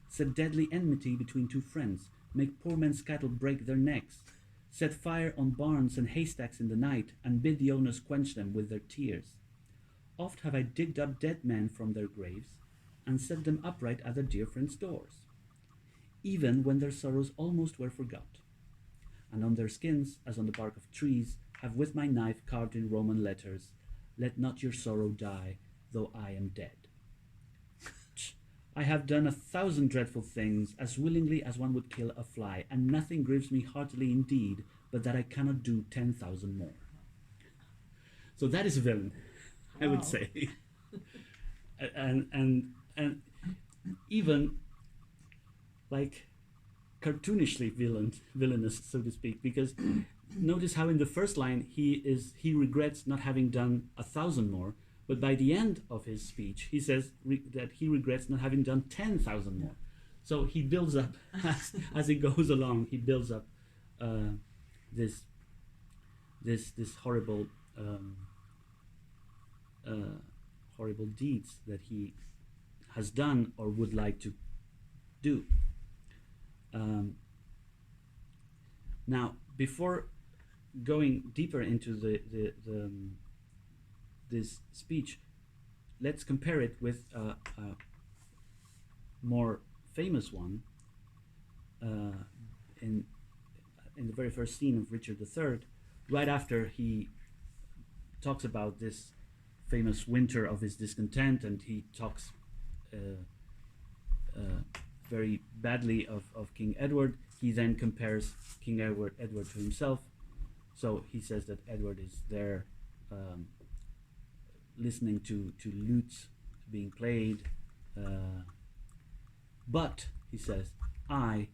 set deadly enmity between 2 friends, make poor men's cattle break their necks, set fire on barns and haystacks in the night, and bid the owners quench them with their tears. Oft have I digged up dead men from their graves, and set them upright at their dear friends' doors, even when their sorrows almost were forgot. And on their skins, as on the bark of trees, have with my knife carved in Roman letters, "Let not your sorrow die, though I am dead." I have done 1,000 dreadful things, as willingly as one would kill a fly, and nothing grieves me heartily indeed, but that I cannot do 10,000 more. So that is a villain, I would say. and even like cartoonishly villainous, so to speak, because notice how in the first line he regrets not having done 1,000 more, but by the end of his speech he says that he regrets not having done 10,000 more. So he builds up as he goes along. He builds up this horrible horrible deeds that he has done or would like to do. Now, before going deeper into this speech, let's compare it with a more famous one in the very first scene of Richard III, right after he talks about this famous winter of his discontent, and he talks very badly of King Edward. He then compares King Edward to himself. So he says that Edward is there listening to lutes being played. But, he says, I,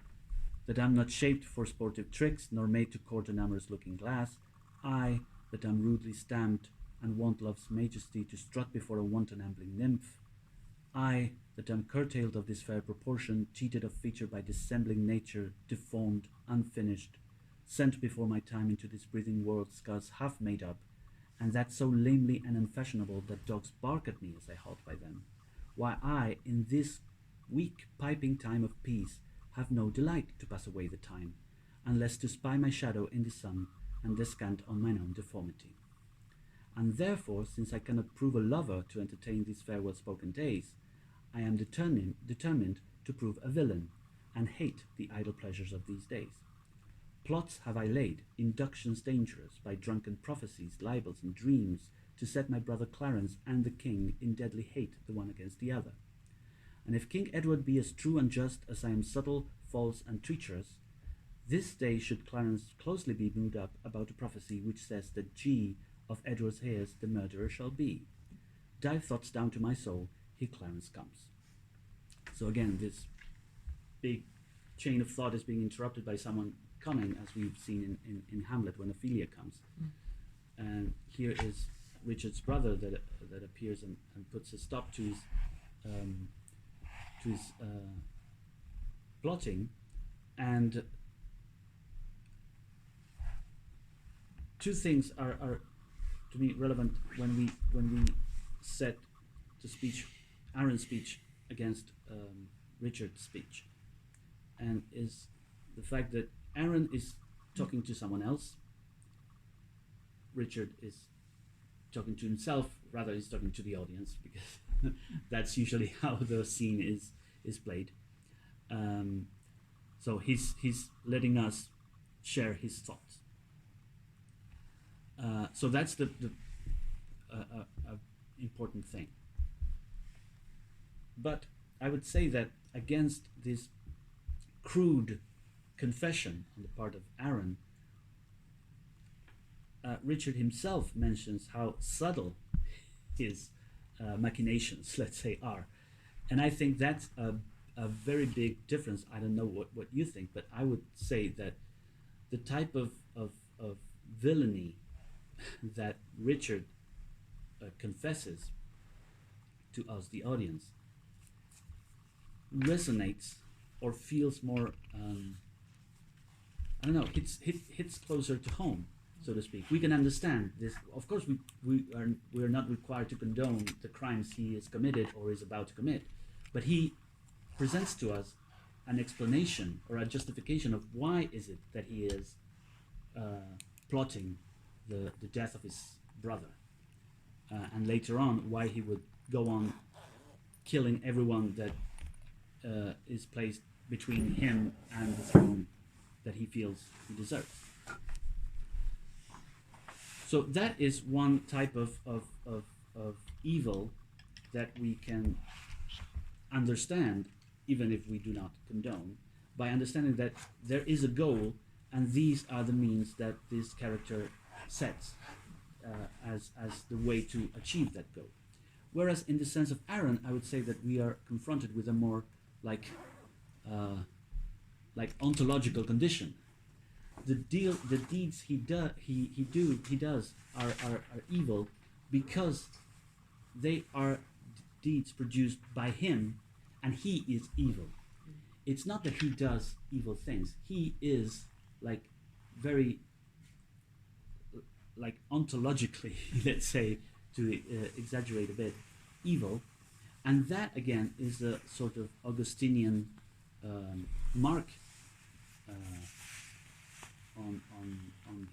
that am not shaped for sportive tricks, nor made to court an amorous looking glass, I, that am rudely stamped, and want love's majesty to strut before a wanton ambling nymph, I, that am curtailed of this fair proportion, cheated of feature by dissembling nature, deformed, unfinished, sent before my time into this breathing world scarce half made up, and that so lamely and unfashionable that dogs bark at me as I halt by them, why I, in this weak piping time of peace, have no delight to pass away the time, unless to spy my shadow in the sun, and descant on mine own deformity. And therefore, since I cannot prove a lover to entertain these fair well-spoken days, I am determined to prove a villain, and hate the idle pleasures of these days. Plots have I laid, inductions dangerous, by drunken prophecies, libels, and dreams, to set my brother Clarence and the king in deadly hate the one against the other. And if King Edward be as true and just as I am subtle, false, and treacherous, this day should Clarence closely be moved up about a prophecy which says that G of Edward's heirs the murderer shall be. Dive thoughts down to my soul, here Clarence comes. So again, this big chain of thought is being interrupted by someone coming, as we've seen in Hamlet when Ophelia comes. And here is Richard's brother that appears and puts a stop to his plotting. And two things are to me relevant when we set the speech, Aaron's speech, against Richard's speech, and is the fact that Aaron is talking to someone else. Richard is talking to himself, rather he's talking to the audience, because that's usually how the scene is played. So he's letting us share his thoughts. So that's the important thing. But I would say that against this crude confession on the part of Aaron, Richard himself mentions how subtle his machinations, let's say, are. And I think that's a very big difference. I don't know what you think, but I would say that the type of villainy that Richard confesses to us, the audience, resonates or feels more, I don't know, hits closer to home, so to speak. We can understand this. Of course, we are not required to condone the crimes he has committed or is about to commit, but he presents to us an explanation or a justification of why is it that he is plotting the death of his brother, and later on why he would go on killing everyone that is placed between him and the throne that he feels he deserves. So that is one type of evil that we can understand, even if we do not condone, by understanding that there is a goal, and these are the means that this character sets as the way to achieve that goal. Whereas in the sense of Aaron, I would say that we are confronted with a more like ontological condition. The deeds he does are evil because they are deeds produced by him, and he is evil. It's not that he does evil things. He is like very like ontologically, let's say, to exaggerate a bit, evil, and that again is a sort of Augustinian mark on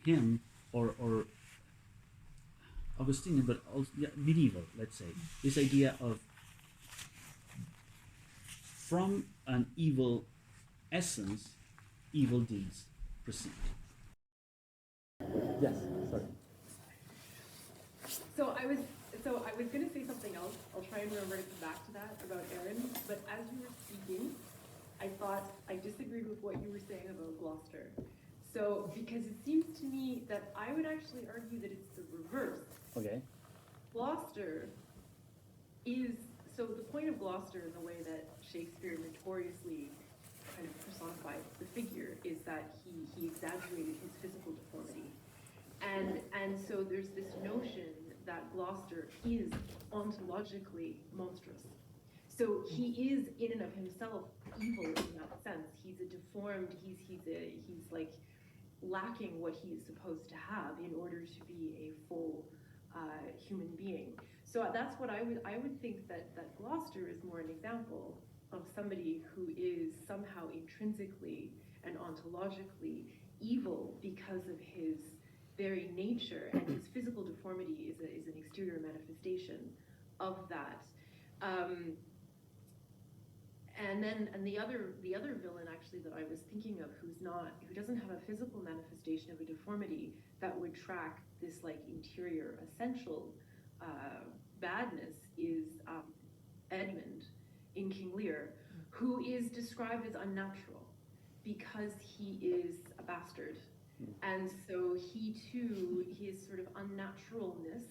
him, or Augustinian, but also medieval, let's say. This idea of from an evil essence, evil deeds proceed. Yes, sorry. So I was going to say something else. I'll try and remember to come back to that about Aaron. But as you were speaking, I thought I disagreed with what you were saying about Gloucester. So because it seems to me that I would actually argue that it's the reverse. Okay. Gloucester is, so the point of Gloucester in the way that Shakespeare notoriously kind of personified the figure is that he exaggerated his physical deformity. And so there's this notion that Gloucester is ontologically monstrous. So he is in and of himself evil in that sense. He's a deformed, he's like lacking what he is supposed to have in order to be a full human being. So that's what I would think that Gloucester is more an example of somebody who is somehow intrinsically and ontologically evil because of his very nature, and his physical deformity is an exterior manifestation of that. And the other villain actually that I was thinking of who doesn't have a physical manifestation of a deformity that would track this like interior essential badness is Edmund in King Lear, who is described as unnatural because he is a bastard. And so his sort of unnaturalness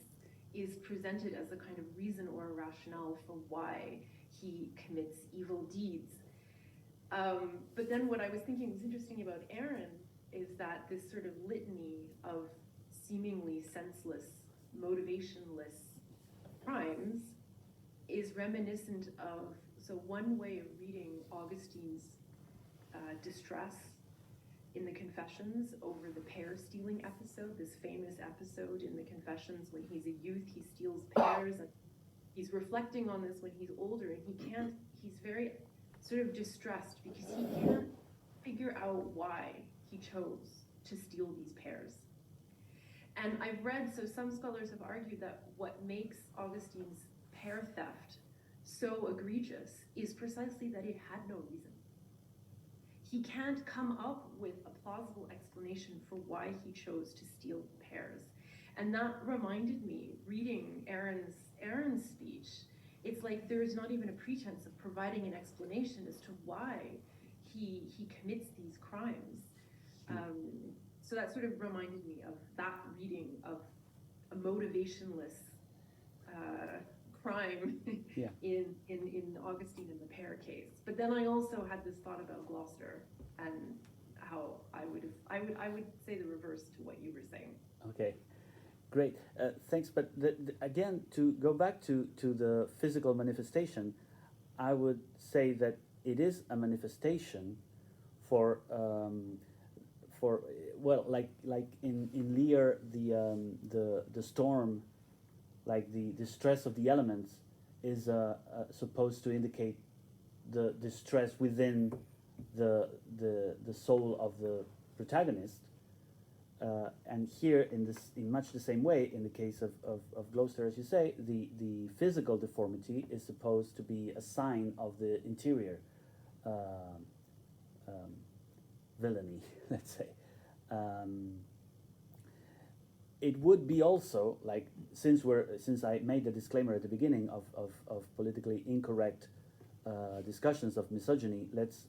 is presented as a kind of reason or a rationale for why he commits evil deeds. But then what I was thinking was interesting about Aaron is that this sort of litany of seemingly senseless, motivationless crimes is reminiscent of, so one way of reading Augustine's distress in the Confessions over the pear stealing episode, this famous episode in the Confessions when he's a youth, he steals pears, and he's reflecting on this when he's older, and he's very sort of distressed because he can't figure out why he chose to steal these pears. And I've read, so some scholars have argued that what makes Augustine's pear theft so egregious is precisely that it had no reason. He can't come up with a plausible explanation for why he chose to steal pears. And that reminded me, reading Aaron's speech, it's like there's not even a pretense of providing an explanation as to why he commits these crimes. So that sort of reminded me of that reading of a motivationless crime in Augustine in the pear case. But then I also had this thought about Gloucester and how I would say the reverse to what you were saying. Okay, great. Thanks. But again, to go back to the physical manifestation, I would say that it is a manifestation for well, like in Lear, the storm, like the distress of the elements, is supposed to indicate the distress within the soul of the protagonist. and here, in much the same way, in the case of Gloucester, as you say, the physical deformity is supposed to be a sign of the interior villainy, let's say. It would be also like, since I made the disclaimer at the beginning of politically incorrect discussions of misogyny, let's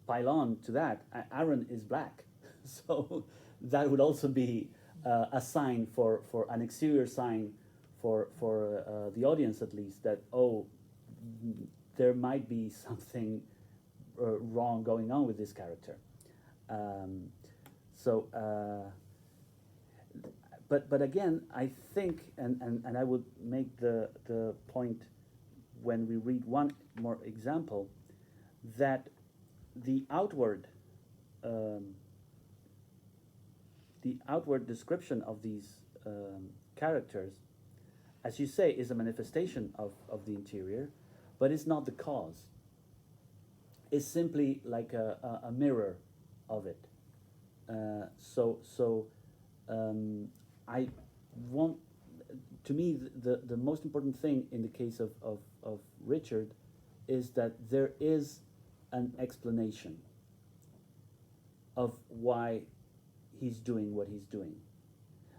pile on to that. Aaron is black, so that would also be a sign for an exterior sign for the audience, at least, that there might be something wrong going on with this character. But again, I think, and I would make the point when we read one more example, that the outward description of these characters, as you say, is a manifestation of the interior, but it's not the cause. It's simply like a mirror of it. I want, to me, the most important thing in the case of Richard is that there is an explanation of why he's doing what he's doing.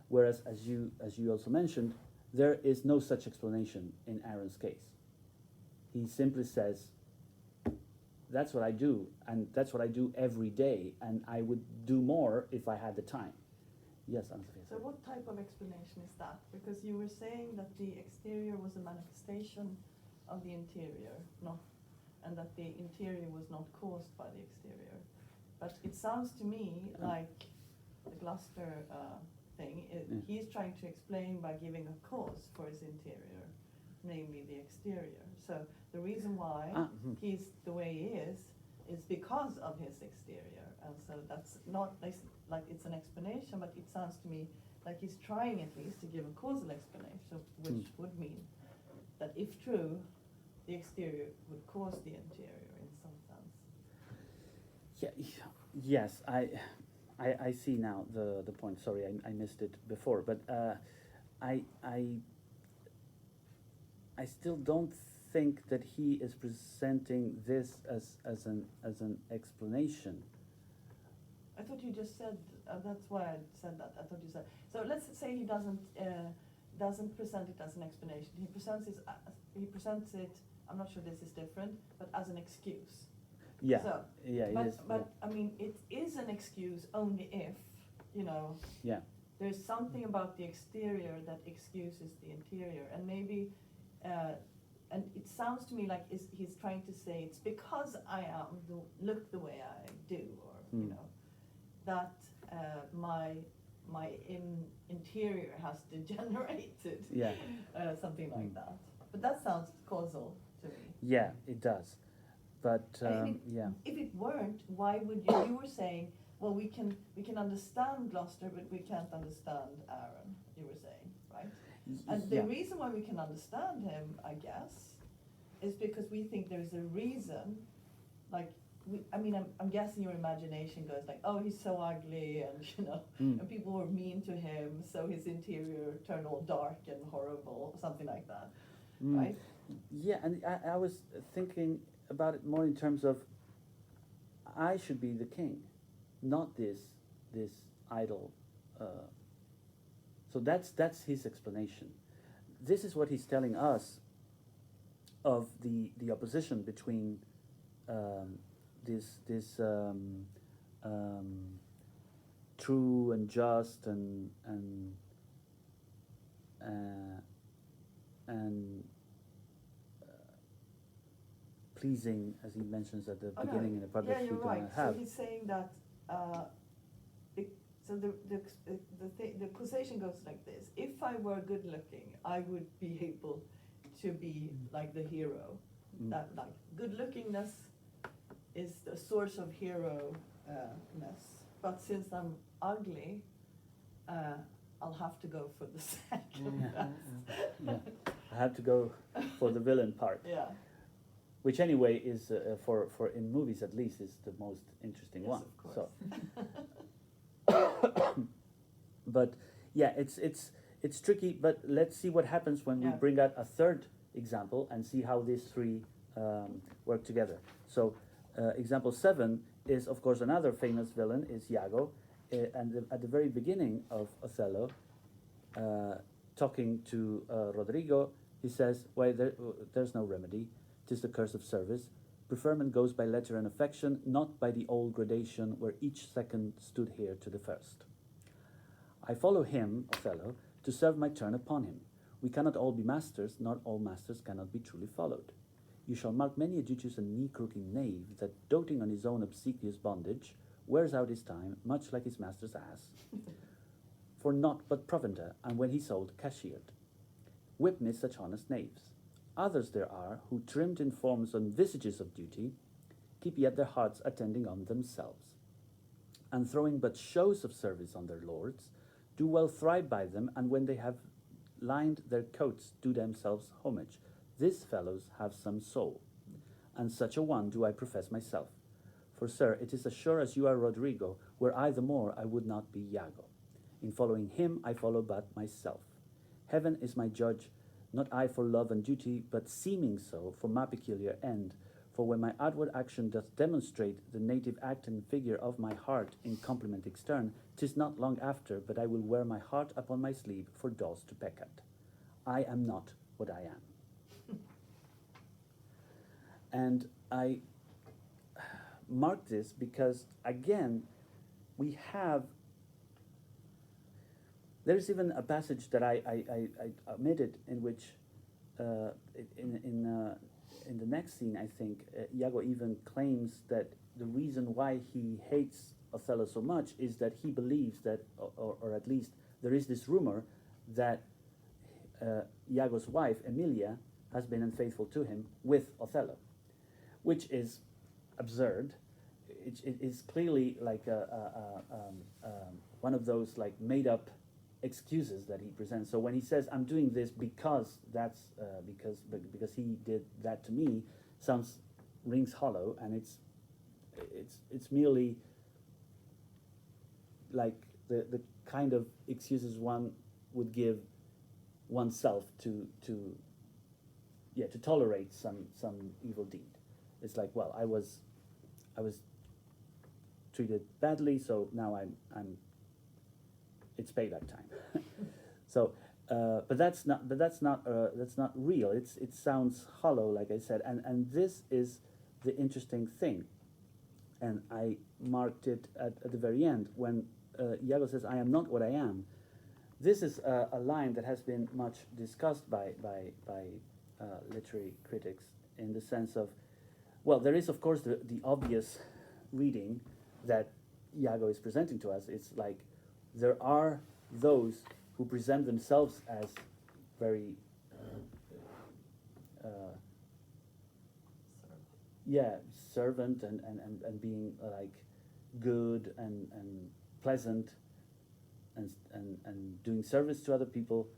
Whereas, as you also mentioned, there is no such explanation in Aaron's case. He simply says, that's what I do, and that's what I do every day, and I would do more if I had the time. Yes, Anna-Sophia. So what type of explanation is that? Because you were saying that the exterior was a manifestation of the interior, and that the interior was not caused by the exterior. But it sounds to me like the Gloucester thing, he's trying to explain by giving a cause for his interior, namely the exterior. So the reason why he's the way he is because of his exterior. And so that's not like it's an explanation, but it sounds to me like he's trying at least to give a causal explanation, which would mean that if true, the exterior would cause the interior in some sense. Yeah, yes, I see now the point. Sorry, I missed it before, but I still don't think that he is presenting this as an explanation. I thought you just said that's why I said that. I thought you said so. Let's say he doesn't present it as an explanation. He presents it. I'm not sure this is different, but as an excuse. Yeah. So, yeah. But I mean, it is an excuse only if Yeah. there's something about the exterior that excuses the interior, and maybe. And it sounds to me like he's trying to say it's because I look the way I do, or that my interior has degenerated. Yeah. Something like that. But that sounds causal to me. Yeah, it does. But if it weren't, why would you? You were saying, well, we can understand Gloucester, but we can't understand Aaron. You were saying, right? And the reason why we can understand him, I guess, is because we think there's a reason. Like, I'm guessing your imagination goes like, oh, he's so ugly, and and people were mean to him, so his interior turned all dark and horrible, something like that, right? Yeah, and I was thinking about it more in terms of I should be the king, not this idol. So that's his explanation. This is what he's telling us of the opposition between this true and just and pleasing, as he mentions at the beginning in the part that we're going to have. So he's saying that. So the causation goes like this: if I were good looking, I would be able to be like the hero. That like good lookingness is the source of hero-ness. But since I'm ugly, I'll have to go for the second best. Yeah. I have to go for the villain part. Yeah. Which anyway is for in movies at least is the most interesting one. Of course. So. But yeah, it's tricky. But let's see what happens when we Yeah. bring out a third example and see how these three work together. So example 7 is, of course, another famous villain is Iago, and at the very beginning of Othello, talking to Rodrigo, he says, "Why, there's no remedy. 'Tis the curse of service. Preferment goes by letter and affection, not by the old gradation where each second stood here to the first. I follow him, Othello, to serve my turn upon him. We cannot all be masters, not all masters cannot be truly followed. You shall mark many a duteous and knee-crooking knave that, doting on his own obsequious bondage, wears out his time, much like his master's ass, for naught but provender, and when he sold, cashiered. Whip me such honest knaves. Others there are, who, trimmed in forms and visages of duty, keep yet their hearts attending on themselves, and throwing but shows of service on their lords, do well thrive by them, and when they have lined their coats, do themselves homage. These fellows have some soul, and such a one do I profess myself. For, sir, it is as sure as you are Rodrigo, were I the more, I would not be Iago. In following him, I follow but myself. Heaven is my judge, not I for love and duty, but seeming so for my peculiar end. For when my outward action doth demonstrate the native act and figure of my heart in compliment extern, 'tis not long after, but I will wear my heart upon my sleeve for dolls to peck at. I am not what I am. And I mark this because, again, we have, there's even a passage that I omitted in which, in the next scene, I think, Iago even claims that the reason why he hates Othello so much is that he believes that, or at least there is this rumor that Iago's wife, Emilia, has been unfaithful to him with Othello, which is absurd. It is clearly like one of those like made-up excuses that he presents. So when he says, "I'm doing this because that's because he did that to me," rings hollow, and it's merely like the kind of excuses one would give oneself to tolerate some evil deed. It's like, well, I was treated badly, so now I'm it's payback time. So, but that's not real. It sounds hollow, like I said, and this is the interesting thing. And I marked it at the very end when Iago says, "I am not what I am." This is a line that has been much discussed by literary critics in the sense of, well, there is of course the obvious reading that Iago is presenting to us. It's like there are those who present themselves as very servant and being like good and pleasant and doing service to other people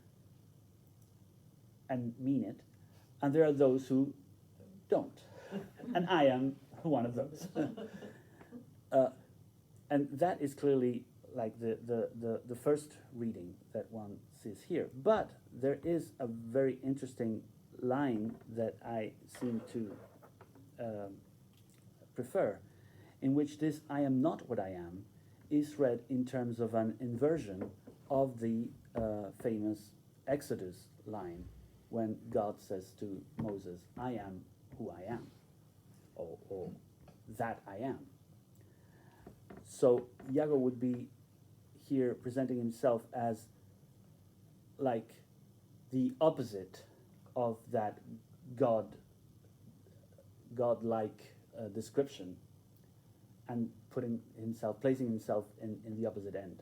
and mean it, and there are those who don't, and I am one of those. And that is clearly like the first reading that one sees here. But there is a very interesting line that I seem to prefer, in which this "I am not what I am" is read in terms of an inversion of the famous Exodus line when God says to Moses, "I am who I am," or that I am. So Iago would be here presenting himself as like the opposite of that godlike description, and placing himself in the opposite end.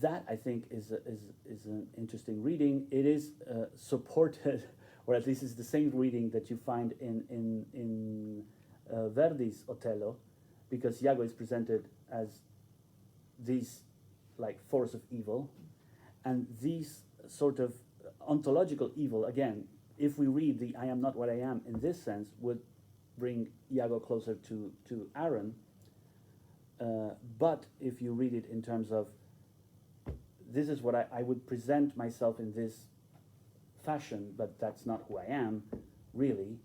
That, I think, is an interesting reading. It is supported, or at least it's the same reading that you find in Verdi's Othello, because Iago is presented as this like force of evil, and these sort of ontological evil, again, if we read the "I am not what I am" in this sense, would bring Iago closer to Aaron, But if you read it in terms of, this is what I would present myself in this fashion, but that's not who I am, really,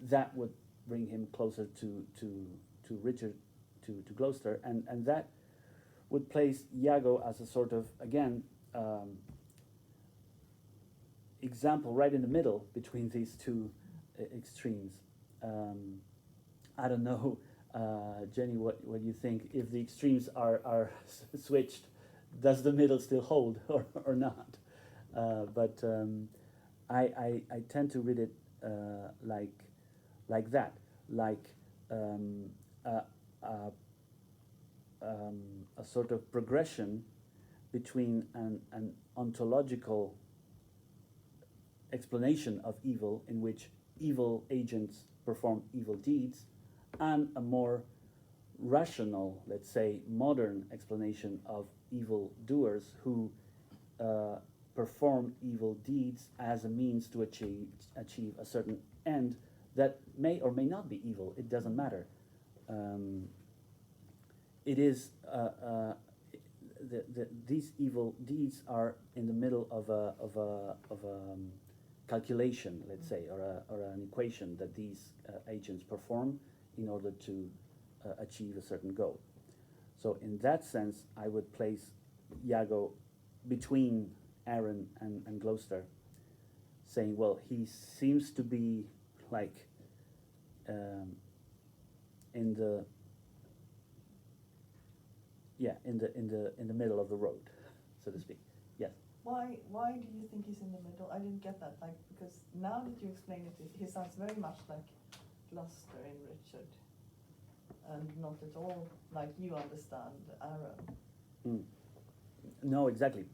that would bring him closer to Richard, to Gloucester, and that would place Iago as a sort of, again, example right in the middle between these two extremes. I don't know, Jenny, what you think. If the extremes are switched, does the middle still hold or not? But I tend to read it like that, like a sort of progression between an ontological explanation of evil, in which evil agents perform evil deeds, and a more rational, let's say, modern explanation of evil doers who perform evil deeds as a means to achieve a certain end that may or may not be evil. It doesn't matter. It is these evil deeds are in the middle of a calculation, let's say, or an equation that these agents perform in order to achieve a certain goal. So in that sense, I would place Iago between Aaron and Gloucester, saying, well, he seems to be like in the middle of the road, so to speak. Yes. Why do you think he's in the middle? I didn't get that. Like, because now that you explain it, he sounds very much like Gloucester in Richard, and not at all like you understand Aaron. No, exactly,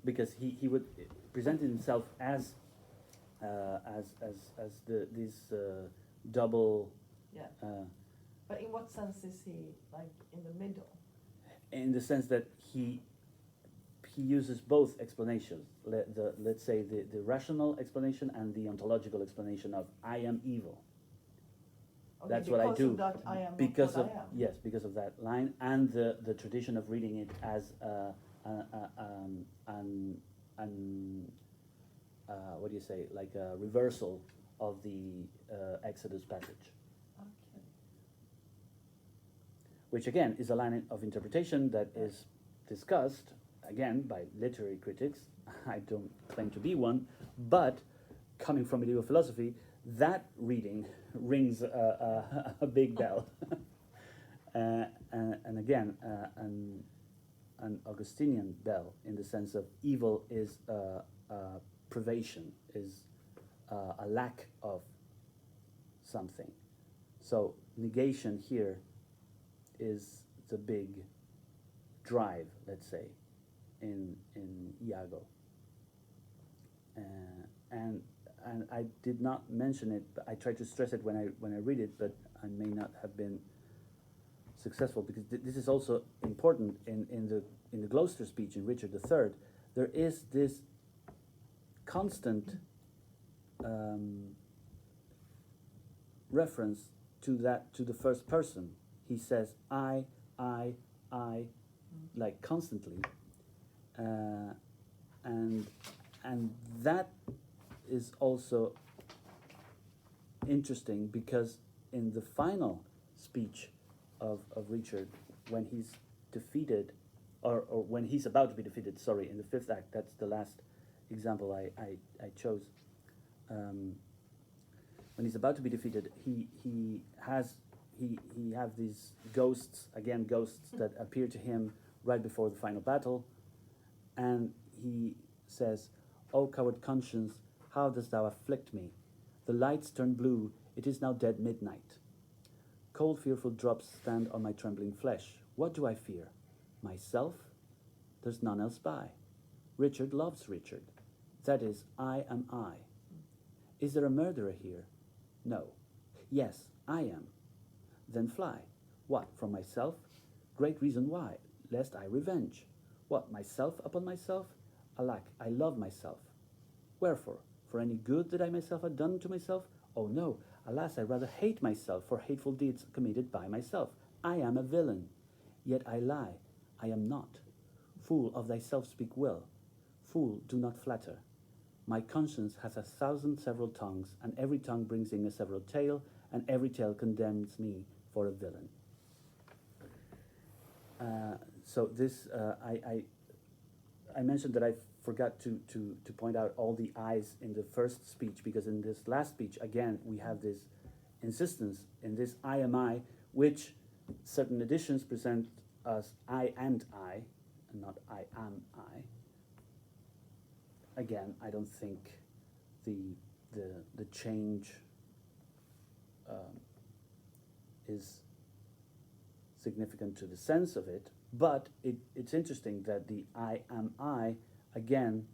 because he would present himself as this double. Yeah. But in what sense is he like in the middle? In the sense that he uses both explanations. Let's say the rational explanation and the ontological explanation of I am evil. Okay, that's what I do. Of that, I am because not of what I am. Yes, because of that line and the tradition of reading it as what do you say, like a reversal of the Exodus passage. Okay. Which again is a line of interpretation that is discussed again by literary critics. I don't claim to be one, but coming from medieval philosophy, that reading rings a big bell. And again, an Augustinian bell, in the sense of evil is privation, is a lack of something. So negation here is the big drive, let's say, in Iago. And I did not mention it, but I tried to stress it when I read it, but I may not have been successful, because this is also important in the Gloucester speech in Richard III. There is this constant reference to the first person. He says I, like constantly, and that is also interesting, because in the final speech of Richard, when he's defeated, or when he's about to be defeated, sorry, in the fifth act, that's the last example I chose. When he's about to be defeated, he have these ghosts that appear to him right before the final battle, and he says, "O coward conscience, how dost thou afflict me? The lights turn blue, it is now dead midnight. Cold fearful drops stand on my trembling flesh. What do I fear? Myself? There's none else by. Richard loves Richard. That is, I am I. Is there a murderer here? No. Yes, I am. Then fly. What, from myself? Great reason why, lest I revenge. What, myself upon myself? Alack, I love myself. Wherefore? For any good that I myself had done to myself? Oh no, alas, I rather hate myself for hateful deeds committed by myself. I am a villain. yet I lie, I am not. Fool, of thyself speak well. Fool, do not flatter. My conscience hath 1,000 several tongues, and every tongue brings in a several tale, and every tale condemns me for a villain. So this, I mentioned that I forgot to point out all the I's in the first speech, because in this last speech, again, we have this insistence in this I am I, which certain editions present as I and not I am I. Again, I don't think the change is significant to the sense of it, but it's interesting that the I am I again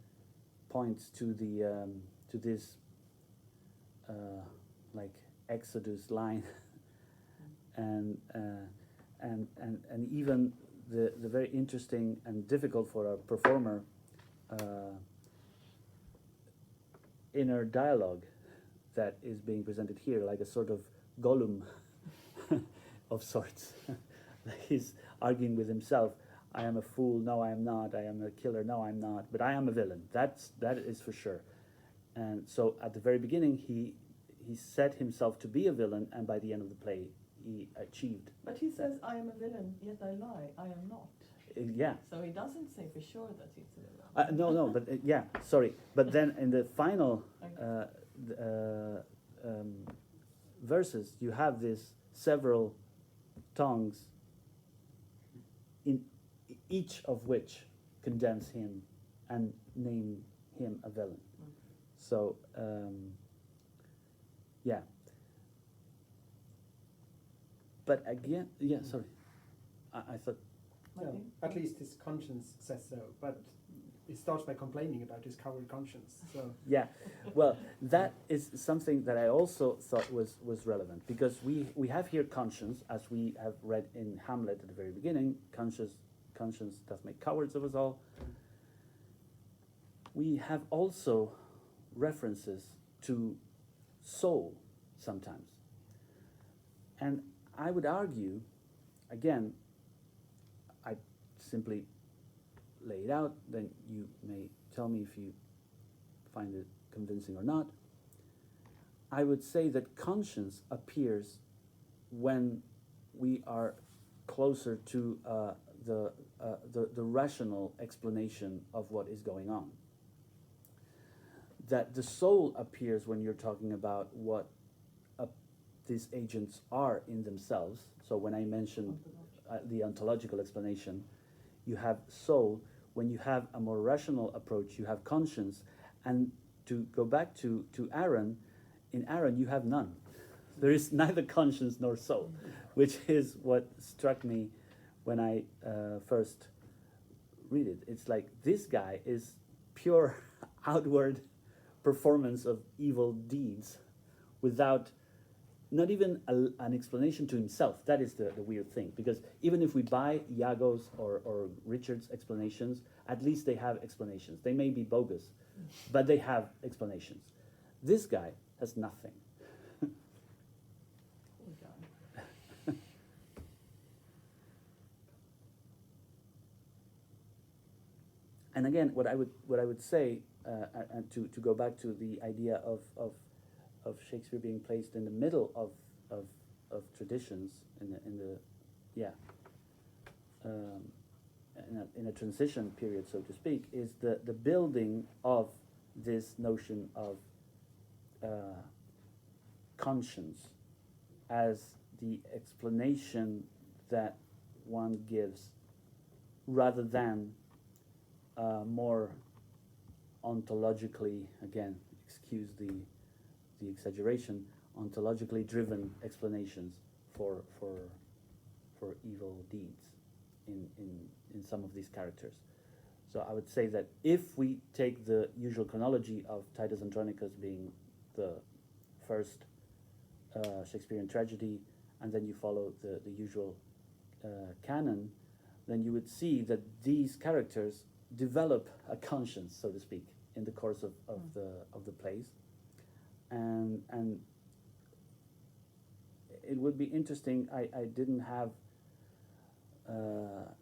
points to the to this like Exodus line, and even the very interesting and difficult for a performer inner dialogue that is being presented here, like a sort of Gollum of sorts. He's arguing with himself. I am a fool. No, I am not. I am a killer. No, I'm not. But I am a villain. That is for sure. And so at the very beginning, he set himself to be a villain, and by the end of the play, he achieved. But he says, I am a villain, yet I lie, I am not. Yeah. So he doesn't say for sure that he's a villain. No, but yeah, sorry. But then in the final verses, you have this several tongues, in each of which condemns him and name him a villain. So, yeah. But again, yeah, sorry. I thought... No, at least his conscience says so, but it starts by complaining about his coward conscience. So yeah, well, that is something that I also thought was relevant, because we have here conscience, as we have read in Hamlet at the very beginning. Conscience doth make cowards of us all. We have also references to soul sometimes, and I would argue, again, I simply lay it out, then you may tell me if you find it convincing or not. I would say that conscience appears when we are closer to the rational explanation of what is going on. That the soul appears when you're talking about what these agents are in themselves. So when I mentioned the ontological explanation, you have soul. When you have a more rational approach, you have conscience. And to go back to Aaron, in Aaron you have none. There is neither conscience nor soul, which is what struck me when I first read it. It's like, this guy is pure outward performance of evil deeds without not even an explanation to himself. That is the weird thing, because even if we buy Iago's or Richard's explanations, at least they have explanations. They may be bogus, but they have explanations. This guy has nothing. And again, what I would say, and to go back to the idea of Shakespeare being placed in the middle of traditions in a transition period, so to speak, is the building of this notion of conscience as the explanation that one gives, rather than more ontologically, again, excuse the exaggeration, ontologically driven explanations for evil deeds in some of these characters. So I would say that if we take the usual chronology of Titus Andronicus being the first Shakespearean tragedy, and then you follow the usual canon, then you would see that these characters develop a conscience, so to speak, in the course of the plays. And it would be interesting. I didn't have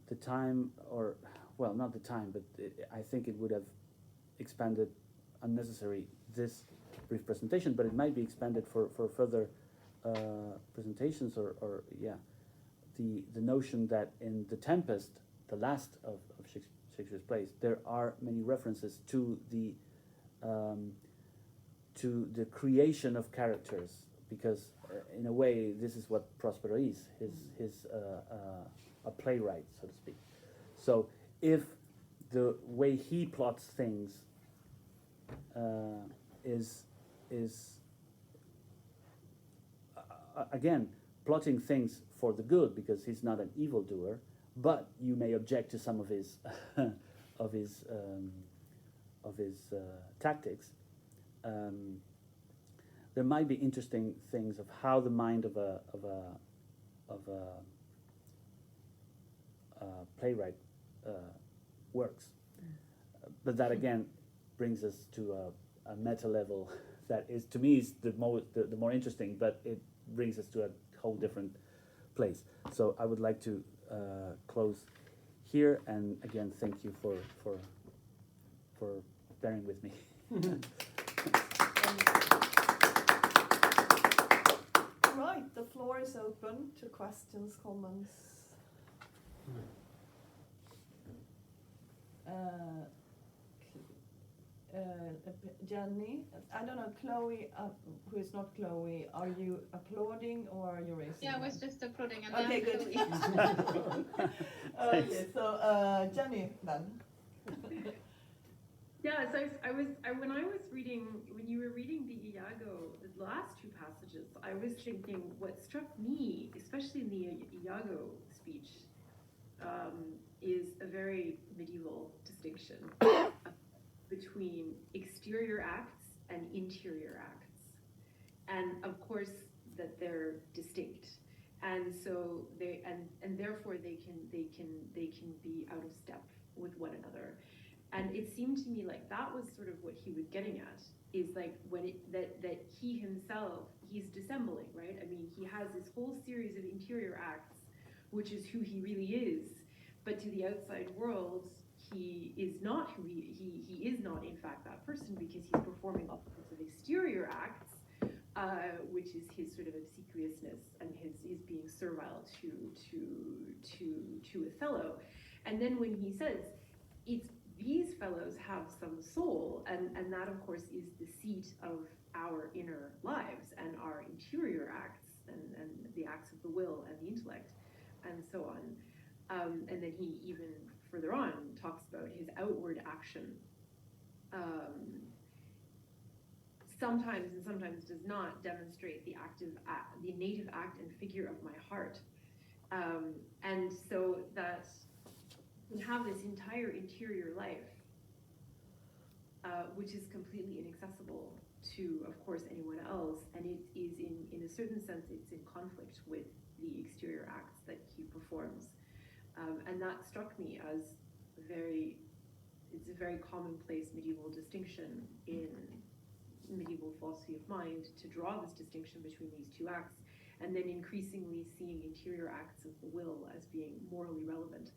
the time, or well, not the time, but I think it would have expanded unnecessary this brief presentation, but it might be expanded for further presentations, or yeah, the notion that in The Tempest, the last of Shakespeare's plays, there are many references to the creation of characters, because in a way this is what Prospero is. His a playwright, so to speak. So if the way he plots things is again plotting things for the good, because he's not an evildoer, but you may object to some of his of his tactics. There might be interesting things of how the mind of a playwright works, but that again brings us to a meta level that is, to me, is the more interesting, but it brings us to a whole different place. So I would like to close here, and again thank you for bearing with me. Right, the floor is open to questions, comments. Jenny, I don't know, Chloe, who is not Chloe, are you applauding or are you raising? Yeah, I was just applauding. And okay, good. Okay, so Jenny then. Yeah, so when you were reading the Iago, the last two passages, I was thinking what struck me, especially in the Iago speech, is a very medieval distinction between exterior acts and interior acts, and of course that they're distinct, and so and therefore they can be out of step with one another. And it seemed to me like that was sort of what he was getting at, is like when that he himself, he's dissembling, right? I mean, he has this whole series of interior acts, which is who he really is, but to the outside world, he is not who he is not in fact that person, because he's performing all sorts of exterior acts, which is his sort of obsequiousness and his being servile to Othello. And then when he says it's these fellows have some soul, and that of course is the seat of our inner lives and our interior acts and the acts of the will and the intellect and so on. And then he even further on talks about his outward action sometimes and sometimes does not demonstrate the native act and figure of my heart. And so that we have this entire interior life, which is completely inaccessible to, of course, anyone else, and it is in a certain sense, it's in conflict with the exterior acts that he performs, and that struck me as it's a very commonplace medieval distinction in medieval philosophy of mind, to draw this distinction between these two acts, and then increasingly seeing interior acts of the will as being morally relevant.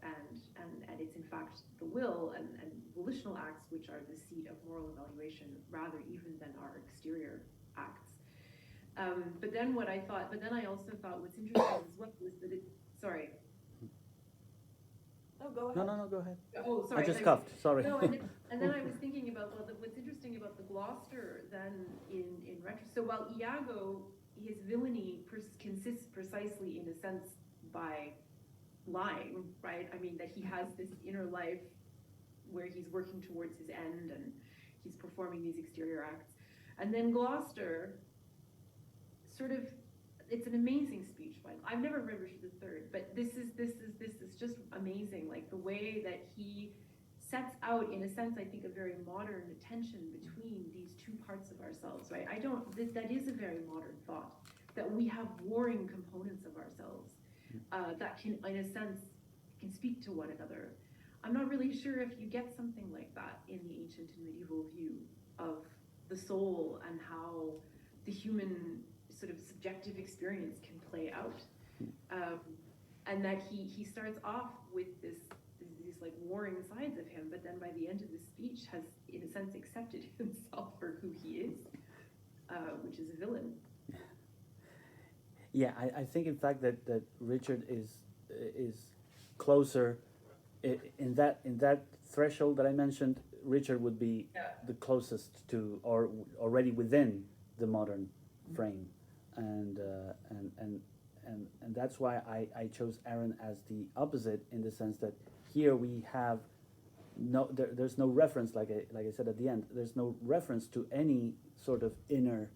And it's in fact the will and volitional acts which are the seat of moral evaluation, rather even than our exterior acts. But then I also thought what's interesting as well was that sorry. No, go ahead. No, go ahead. Oh, sorry. I just coughed, sorry. No, and then I was thinking about what's interesting about the Gloucester then in retro. So while Iago, his villainy consists precisely in a sense by lying, right? I mean, that he has this inner life where he's working towards his end and he's performing these exterior acts. And then Gloucester, sort of, it's an amazing speech by, I've never read Richard III, but this is just amazing, like the way that he sets out, in a sense, I think, a very modern tension between these two parts of ourselves, right? That is a very modern thought, that we have warring components of ourselves that can, in a sense, can speak to one another. I'm not really sure if you get something like that in the ancient and medieval view of the soul and how the human sort of subjective experience can play out. and that he starts off with these like warring sides of him, but then by the end of the speech has, in a sense, accepted himself for who he is, which is a villain. Yeah, I think in fact that Richard is closer in that threshold that I mentioned. Richard would be the closest to, or already within the modern frame, and that's why I chose Aaron as the opposite, in the sense that here we have there's no reference, like I said at the end, there's no reference to any sort of inner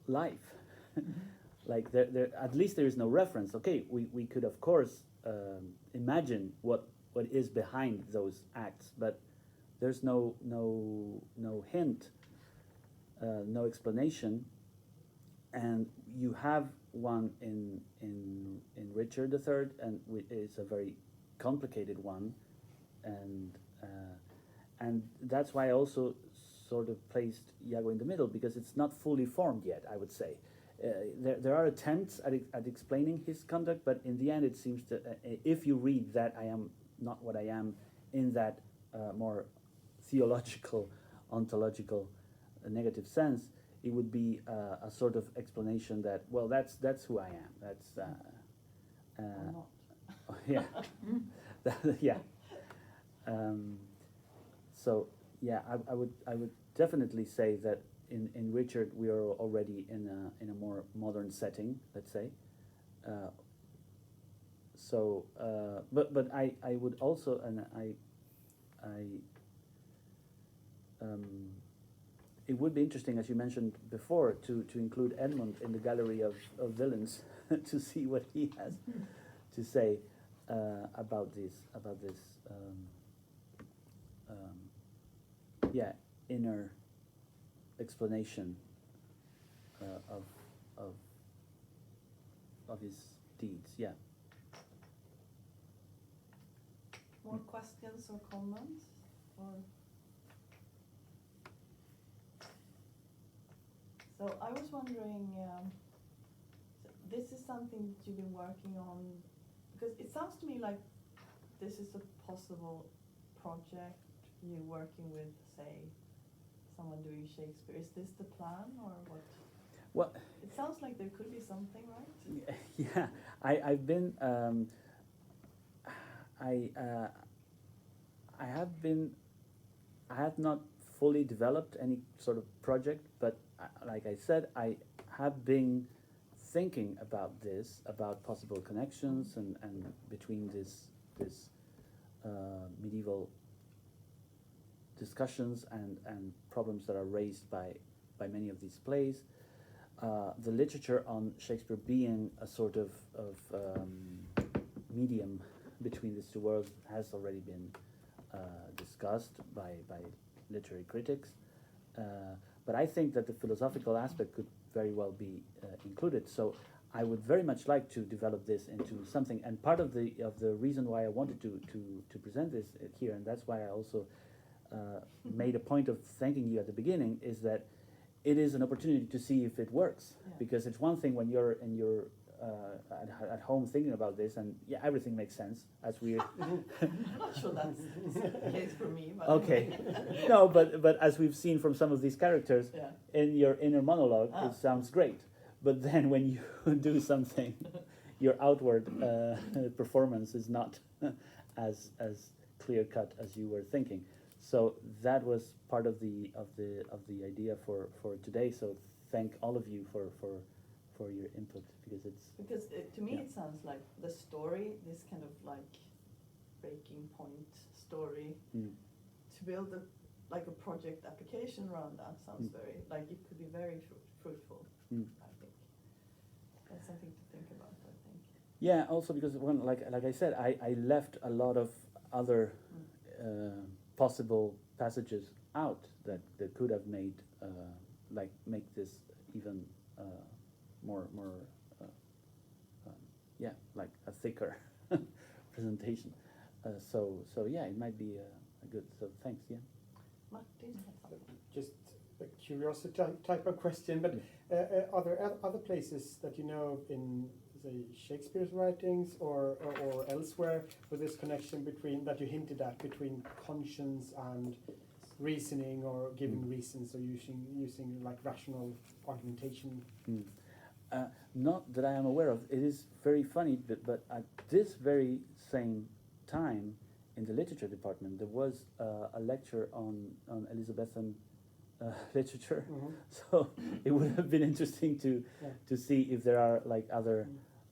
life. Like there at least there is no reference. Okay, we could of course imagine what is behind those acts, but there's no hint, no explanation, and you have one in Richard III, and it's a very complicated one, and that's why I also sort of placed Iago in the middle, because it's not fully formed yet, I would say. There are attempts at explaining his conduct, but in the end it seems to, if you read that I am not what I am in that more theological, ontological, negative sense, it would be a sort of explanation that, well, that's who I am. That's Or not. yeah, yeah. So yeah, I would definitely say that in Richard we are already in a more modern setting, let's say. But I would also, and it would be interesting, as you mentioned before, to include Edmund in the gallery of villains to see what he has to say about this inner explanation of his deeds. Yeah. More questions or comments? Or so I was wondering, this is something that you've been working on, because it sounds to me like this is a possible project. You working with, say, someone doing Shakespeare. Is this the plan, or what? Well, it sounds like there could be something, right? Yeah, I've been I have not fully developed any sort of project, but like I said, I have been thinking about this, about possible connections and between this medieval discussions and problems that are raised by many of these plays. The literature on Shakespeare being a sort of medium between these two worlds has already been discussed by literary critics. But I think that the philosophical aspect could very well be included. So I would very much like to develop this into something. And part of the reason why I wanted to present this here, and that's why I also made a point of thanking you at the beginning, is that it is an opportunity to see if it works. Yeah. Because it's one thing when you're in your at home thinking about this, and yeah, everything makes sense as we. I'm not sure that's the case for me. But Okay, no, but as we've seen from some of these characters, yeah. in your inner monologue, it sounds great. But then when you do something, your outward performance is not as clear cut as you were thinking. So that was part of the idea for today. So thank all of you for your input, because to me yeah. it sounds like the story, this kind of like breaking point story, to build a project application around that sounds very, like it could be very fruitful. I think that's something to think about. I think. Yeah, also because like I said, I left a lot of other possible passages out that could have made make this even more like a thicker presentation. So yeah, it might be a good. So thanks. Yeah. Martin had something. Just a curiosity type of question, but are there other places that you know of in, say, Shakespeare's writings or elsewhere, with this connection between, that you hinted at, between conscience and reasoning, or giving reasons, or using like rational argumentation? Not that I am aware of. It is very funny, but at this very same time, in the literature department, there was a lecture on Elizabethan literature. So it would have been interesting to see if there are like other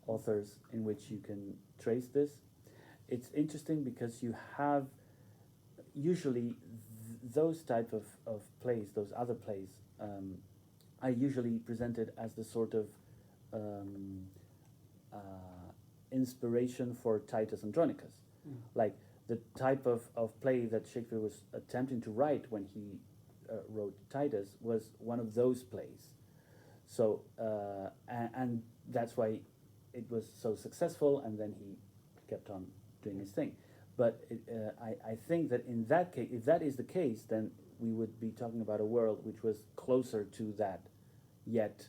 authors in which you can trace this. It's interesting because you have usually those type of plays, those other plays, are usually presented as the sort of inspiration for Titus Andronicus. Like the type of play that Shakespeare was attempting to write when he wrote Titus was one of those plays. So, and that's why it was so successful, and then he kept on doing his thing. But I think that in that case, if that is the case, then we would be talking about a world which was closer to that, yet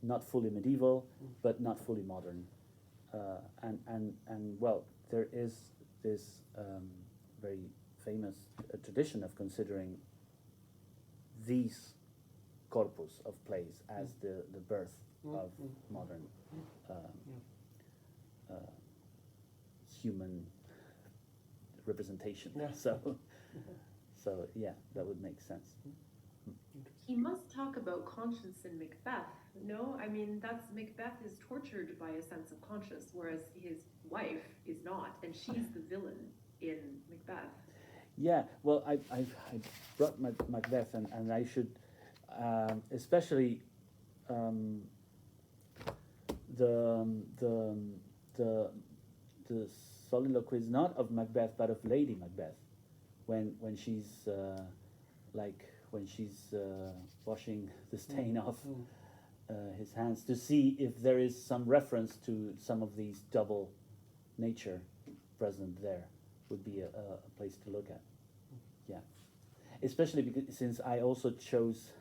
not fully medieval, but not fully modern. And well, there is this very famous tradition of considering these corpus of plays as the birth of modern human representation. So yeah, that would make sense. He must talk about conscience in Macbeth. No, I mean, Macbeth is tortured by a sense of conscience, whereas his wife is not, and she's the villain in Macbeth. Yeah, well, I brought Macbeth, and I should especially the soliloquy is not of Macbeth but of Lady Macbeth, when she's when she's washing the stain off his hands, to see if there is some reference to some of these double nature present there, would be a place to look at. Yeah, especially because since I also chose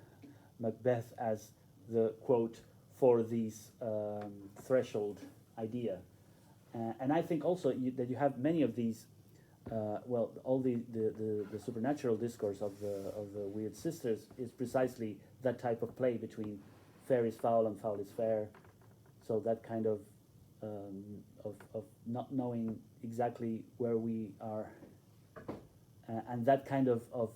Macbeth as the quote for these threshold idea, and I think also that you have many of these. Well, all the supernatural discourse of the Weird Sisters is precisely that type of play between fair is foul and foul is fair. So that kind of not knowing exactly where we are, and that kind of how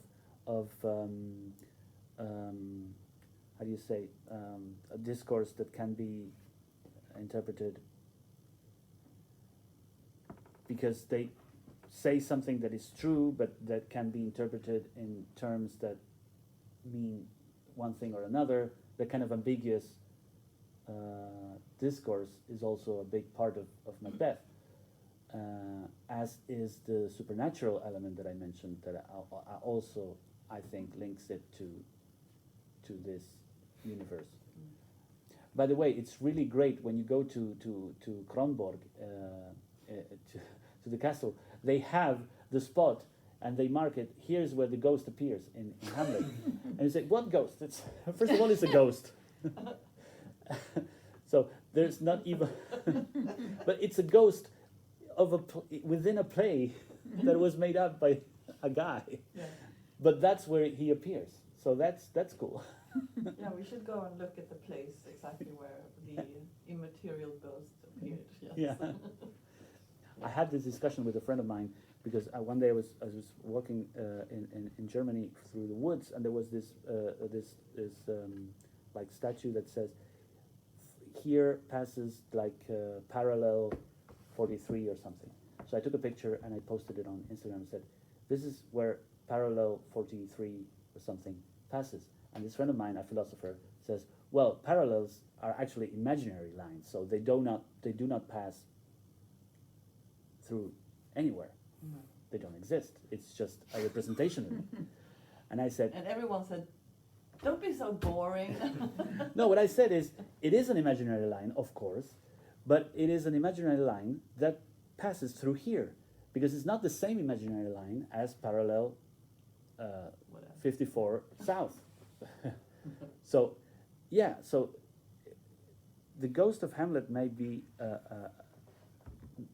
do you say, a discourse that can be interpreted because they say something that is true, but that can be interpreted in terms that mean one thing or another. The kind of ambiguous discourse is also a big part of Macbeth, as is the supernatural element that I mentioned, that I also, I think, links it to this universe. By the way, it's really great when you go to Kronborg, to the castle. They have the spot, and they mark it. Here's where the ghost appears in Hamlet. And you say, what ghost? It's first of all, it's a ghost. So there's not even, but it's a ghost of within a play that was made up by a guy. Yeah. But that's where he appears. So that's cool. Yeah, we should go and look at the place exactly where the immaterial ghost appeared. Yes. Yeah. I had this discussion with a friend of mine because one day I was walking in Germany through the woods, and there was this like statue that says, here passes like parallel 43 or something. So I took a picture and I posted it on Instagram and said, this is where parallel 43 or something passes. And this friend of mine, a philosopher, says, well, parallels are actually imaginary lines, so they do not pass through anywhere. Mm-hmm. They don't exist. It's just a representation of it. And I said, and everyone said, don't be so boring. no, what I said is, it is an imaginary line, of course, but it is an imaginary line that passes through here, because it's not the same imaginary line as parallel 54 south, So, yeah, so the ghost of Hamlet may be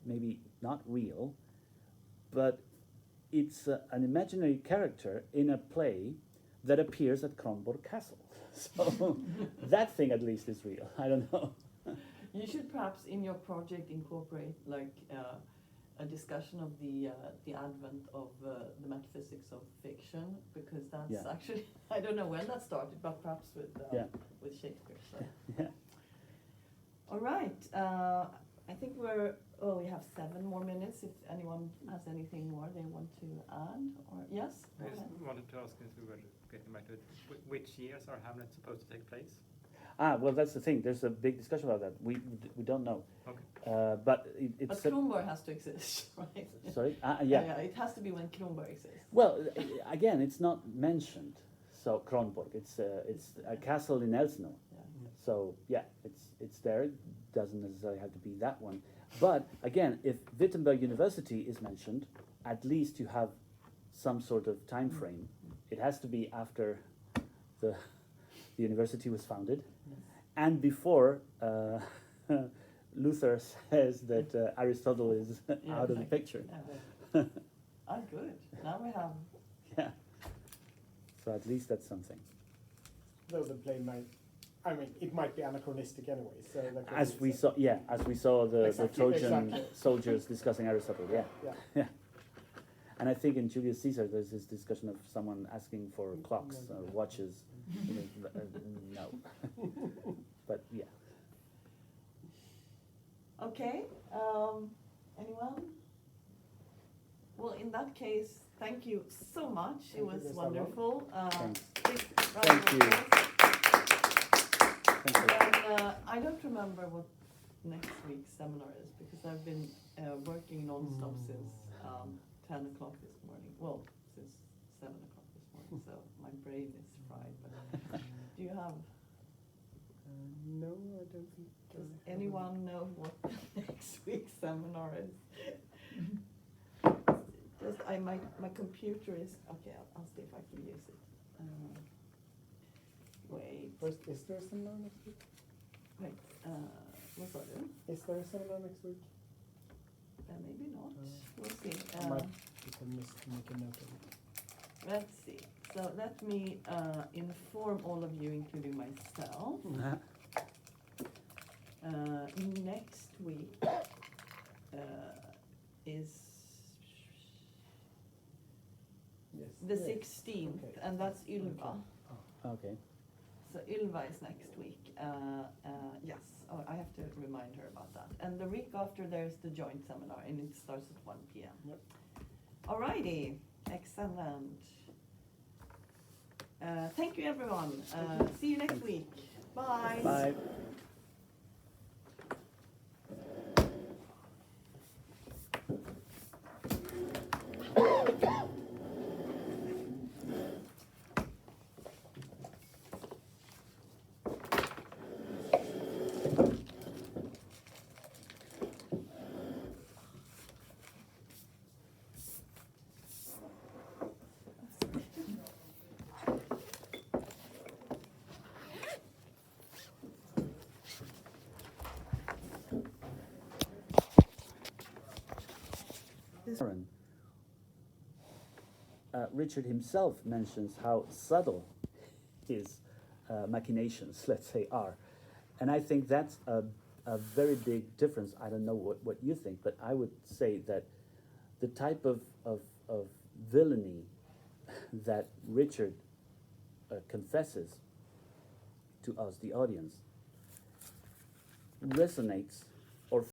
maybe not real, but it's an imaginary character in a play that appears at Kronborg Castle. So that thing at least is real. I don't know. You should perhaps in your project incorporate like a discussion of the advent of the metaphysics of fiction, because that's actually, I don't know when that started, but perhaps with Shakespeare. So. Yeah. All right. I think we have 7 more minutes. If anyone has anything more they want to add, or yes. I just wanted to ask, since we were getting back to it, which years are Hamlet supposed to take place? Well, that's the thing. There's a big discussion about that. We don't know. Okay. But it's. But Kronborg has to exist, right? Sorry. Yeah, it has to be when Kronborg exists. Well, again, it's not mentioned. So Kronborg, it's a castle in Elsno. Yeah. So yeah, it's there. It doesn't necessarily have to be that one. But again, if Wittenberg University is mentioned, at least you have some sort of time frame. It has to be after the university was founded, and before Luther says that Aristotle is out of the picture. Yeah. Good. Now we have. Yeah. So at least that's something. Though the play might, I mean, it might be anachronistic anyway. So that As we saw the Exactly, Trojan exactly. soldiers discussing Aristotle. Yeah. Yeah. Yeah. And I think in Julius Caesar there's this discussion of someone asking for clocks or watches. You know, no. But yeah. Okay. Anyone? Well, in that case, thank you so much. It was wonderful. Thanks. Big round Thank of you. applause. Thank you. And I don't remember what next week's seminar is, because I've been working non-stop since 10 o'clock this morning. Well, since 7 o'clock this morning, so my brain is fried. But do you have? No, I don't think. Does anyone know what next week's seminar is? Just my computer is okay. I'll see if I can use it. Wait. First, is there a seminar next week? Wait. What's that? Is there a seminar next week? Maybe not. We'll see. I might make a note of it. Let's see. So let me inform all of you, including myself. Next week is the 16th, Okay. and that's Ylva. Okay. So Ylva is next week. Yes, I have to remind her about that. And the week after there's the joint seminar, and it starts at 1 p.m. Yep. Alrighty, excellent. Thank you, everyone. See you next week. Bye. Bye. Richard himself mentions how subtle his machinations, let's say, are. And I think that's a very big difference. I don't know what you think, but I would say that the type of villainy that Richard confesses to us, the audience, resonates